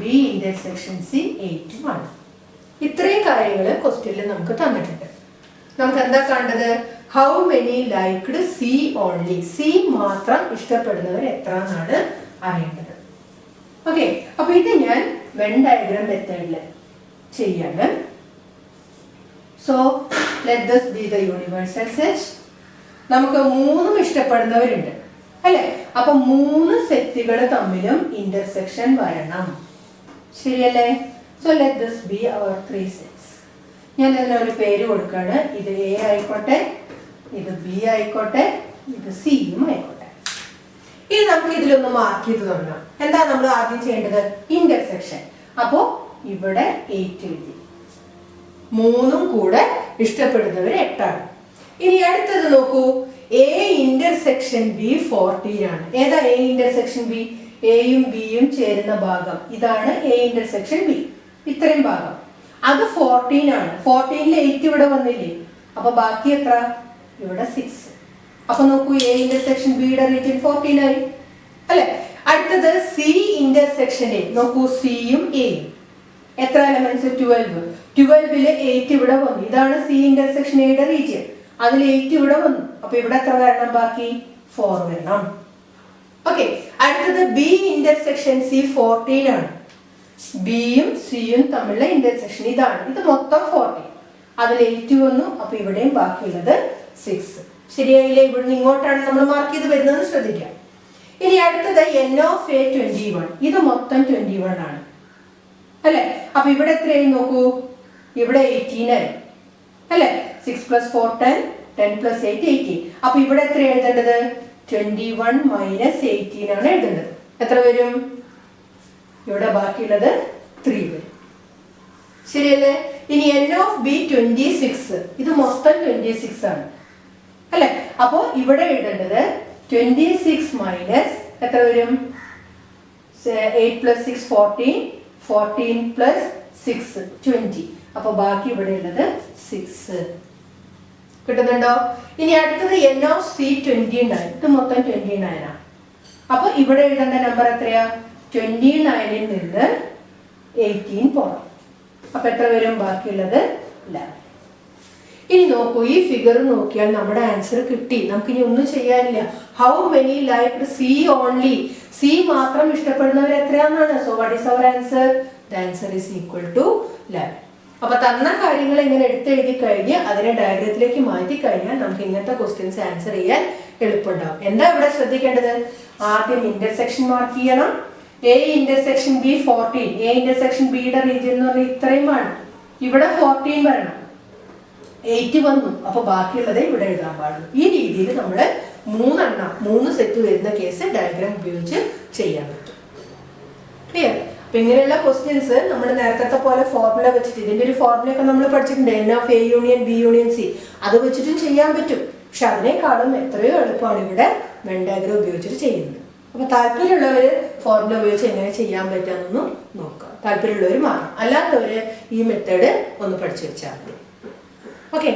B intersection C 8 ആണ്. ഇത്രയും കാര്യങ്ങൾ ക്വസ്റ്റ്യനിൽ നമുക്ക് തന്നിട്ടുണ്ട്. നമുക്ക് എന്താ കണ്ടത്? How many liked C only. C മാത്രം ഇഷ്ടപ്പെടുന്നവർ എത്ര എന്നാണ് അറിയേണ്ടത്. ഓക്കെ, അപ്പൊ ഇത് ഞാൻ വെൻ ഡയഗ്രാം മെത്തേഡിൽ ചെയ്യാണ്. So let this B the universal set. നമുക്ക് മൂന്നും ഇഷ്ടപ്പെടുന്നവരുണ്ട് അല്ലെ? അപ്പൊ 3 സെറ്റുകൾ തമ്മിലും ഇന്റർസെക്ഷൻ വരണം. ശരിയല്ലേ? So let this be our 3 sets. ഞാൻ ഇതിനൊരു പേര് കൊടുക്കുകയാണ്. ഇത് എ ആയിക്കോട്ടെ, ഇത് ബി ആയിക്കോട്ടെ, ഇത് സിയും ആയിക്കോട്ടെ. ഇനി നമുക്ക് ഇതിലൊന്ന് മാർക്ക് ചെയ്ത് തുടങ്ങാം. എന്താ നമ്മൾ ആദ്യം ചെയ്യേണ്ടത്? ഇന്റർസെക്ഷൻ. അപ്പോ ഇവിടെ 8 എഴുതി. 3ഉം കൂടെ ഇഷ്ടപ്പെടുന്നവർ 8 ആണ്. ഇനി അടുത്തത് നോക്കൂ. എ ഇന്റർസെക്ഷൻ ബി 14 ആണ്. ഏതാ എ ഇന്റർസെക്ഷൻ ബി? എയും ബിയും ചേരുന്ന ഭാഗം ഇതാണ് എ ഇന്റർസെക്ഷൻ ബി. ഇത്രയും ഭാഗം അത് 14 ആണ്. 14ൽ 8 ഇവിടെ വന്നില്ലേ? അപ്പൊ ബാക്കി എത്ര? ഇവിടെ 6. അപ്പൊ നോക്കൂ, എ ഇന്റർസെക്ഷൻ ബിയുടെ റീജിയൻ 14 ആയി അല്ലെ? അടുത്തത് സി ഇന്റർസെക്ഷൻ എ. നോക്കൂ, സിയും എയും എത്ര എലമെന്റ്സ്? 12. 12ൽ 8 ഇവിടെ വന്നു. ഇതാണ് സി ഇന്റർസെക്ഷൻ എയുടെ റീജിയൻ. അതിൽ 8 ഇവിടെ വന്നു. അപ്പൊ ഇവിടെ എത്ര വരണം? ബാക്കി 4 വരണം. ഓക്കെ, അടുത്തത് ബി ഇന്റർസെക്ഷൻ സി 14 ആണ്. ബിയും സിയും തമ്മിലുള്ള ഇന്റർസെക്ഷൻ ഇതാണ്. ഇത് മൊത്തം 14. അതിൽ 8 വന്നു. അപ്പൊ ഇവിടെയും ബാക്കിയുള്ളത് 6. ശരിയായില്ലേ? ഇവിടുന്ന് ഇങ്ങോട്ടാണ് നമ്മൾ മാർക്ക് ചെയ്ത് വരുന്നത്, ശ്രദ്ധിക്കാം. ഇനി അടുത്തത് n of A 21. ഇത് മൊത്തം 21 ആണ് അല്ലെ? അപ്പൊ ഇവിടെ എത്രയായി നോക്കൂ? ഇവിടെ 18 ആയി അല്ലെ? 6 + 4 10, 10 + 8 18. അപ്പൊ ഇവിടെ എത്ര എഴുതേണ്ടത്? 21 - 18 ആണ് എഴുതേണ്ടത്. എത്ര വരും? ഇവിടെ ബാക്കിയുള്ളത് 3 വരും. ശരിയല്ലേ? ഇനി n of B 26. ഇത് മൊത്തം 26 ആണ് അല്ലെ? അപ്പോ ഇവിടെ എഴുതേണ്ടത് 26 - എത്ര വരും? 8 + 6 14, 14 + 6 20. അപ്പൊ ബാക്കി ഇവിടെ ഉള്ളത് 6. കിട്ടുന്നുണ്ടോ? ഇനി അടുത്തത് n of C 29. ഇത് മൊത്തം 29 ആണ്. അപ്പൊ ഇവിടെ എഴുതേണ്ട നമ്പർ എത്രയാ? 29ൽ നിന്ന് 18 പോണം. അപ്പൊ എത്ര വരും? ബാക്കിയുള്ളത് 11. ഇനി നോക്കൂ, ഈ ഫിഗർ നോക്കിയാൽ നമ്മുടെ ആൻസർ കിട്ടി. നമുക്ക് ഇനി ഒന്നും ചെയ്യാനില്ല. How many liked C only. C മാത്രം ഇഷ്ടപ്പെടുന്നവർ എത്രയാണെന്നാണ്. So what is our answer? The answer is equal to 11. അപ്പൊ തന്ന കാര്യങ്ങൾ ഇങ്ങനെ എടുത്തെഴുതി കഴിഞ്ഞ് അതിനെ ഡയഗ്രത്തിലേക്ക് മാറ്റി കഴിഞ്ഞാൽ നമുക്ക് ഇങ്ങനത്തെ ക്വസ്റ്റ്യൻസ് ആൻസർ ചെയ്യാൻ എളുപ്പമുണ്ടാവും. എന്താ ഇവിടെ ശ്രദ്ധിക്കേണ്ടത്? ആദ്യം ഇന്റർസെക്ഷൻ മാർക്ക് ചെയ്യണം. A intersection B 14. A intersection ബിയുടെ റീജിയൻ എന്ന് പറഞ്ഞാൽ ഇത്രയുമാണ്. ഇവിടെ 14 വരണം. 8 വന്നു. അപ്പൊ ബാക്കിയുള്ളത് ഇവിടെ എഴുതാൻ പാടുള്ളൂ. ഈ രീതിയിൽ നമ്മൾ 3 സെറ്റ് വരുന്ന കേസ് ഡയഗ്രാം ഉപയോഗിച്ച് ചെയ്യാൻ പറ്റും. ക്ലിയർ? അപ്പൊ ഇങ്ങനെയുള്ള ക്വസ്റ്റ്യൻസ് നമ്മൾ നേരത്തെ പോലെ ഫോർമുല വെച്ചിട്ട്, ഇതിന്റെ ഒരു ഫോർമുലയൊക്കെ നമ്മൾ പഠിച്ചിട്ടുണ്ട്. n of A union B union C. അത് വെച്ചിട്ടും ചെയ്യാൻ പറ്റും. പക്ഷെ അതിനേക്കാളും എത്രയോ എളുപ്പമാണ് ഇവിടെ വെൻ ഡയഗ്രാം ഉപയോഗിച്ചിട്ട് ചെയ്യുന്നത്. അപ്പൊ താല്പര്യമുള്ളവര് ഫോർമുല ഉപയോഗിച്ച് എങ്ങനെ ചെയ്യാൻ പറ്റാമെന്നൊന്നും നോക്കുക. താല്പര്യമുള്ളവർ മാത്രം. അല്ലാത്തവര് ഈ മെത്തേഡ് ഒന്ന് പഠിച്ചു വെച്ചാൽ മതി. ഓക്കെ.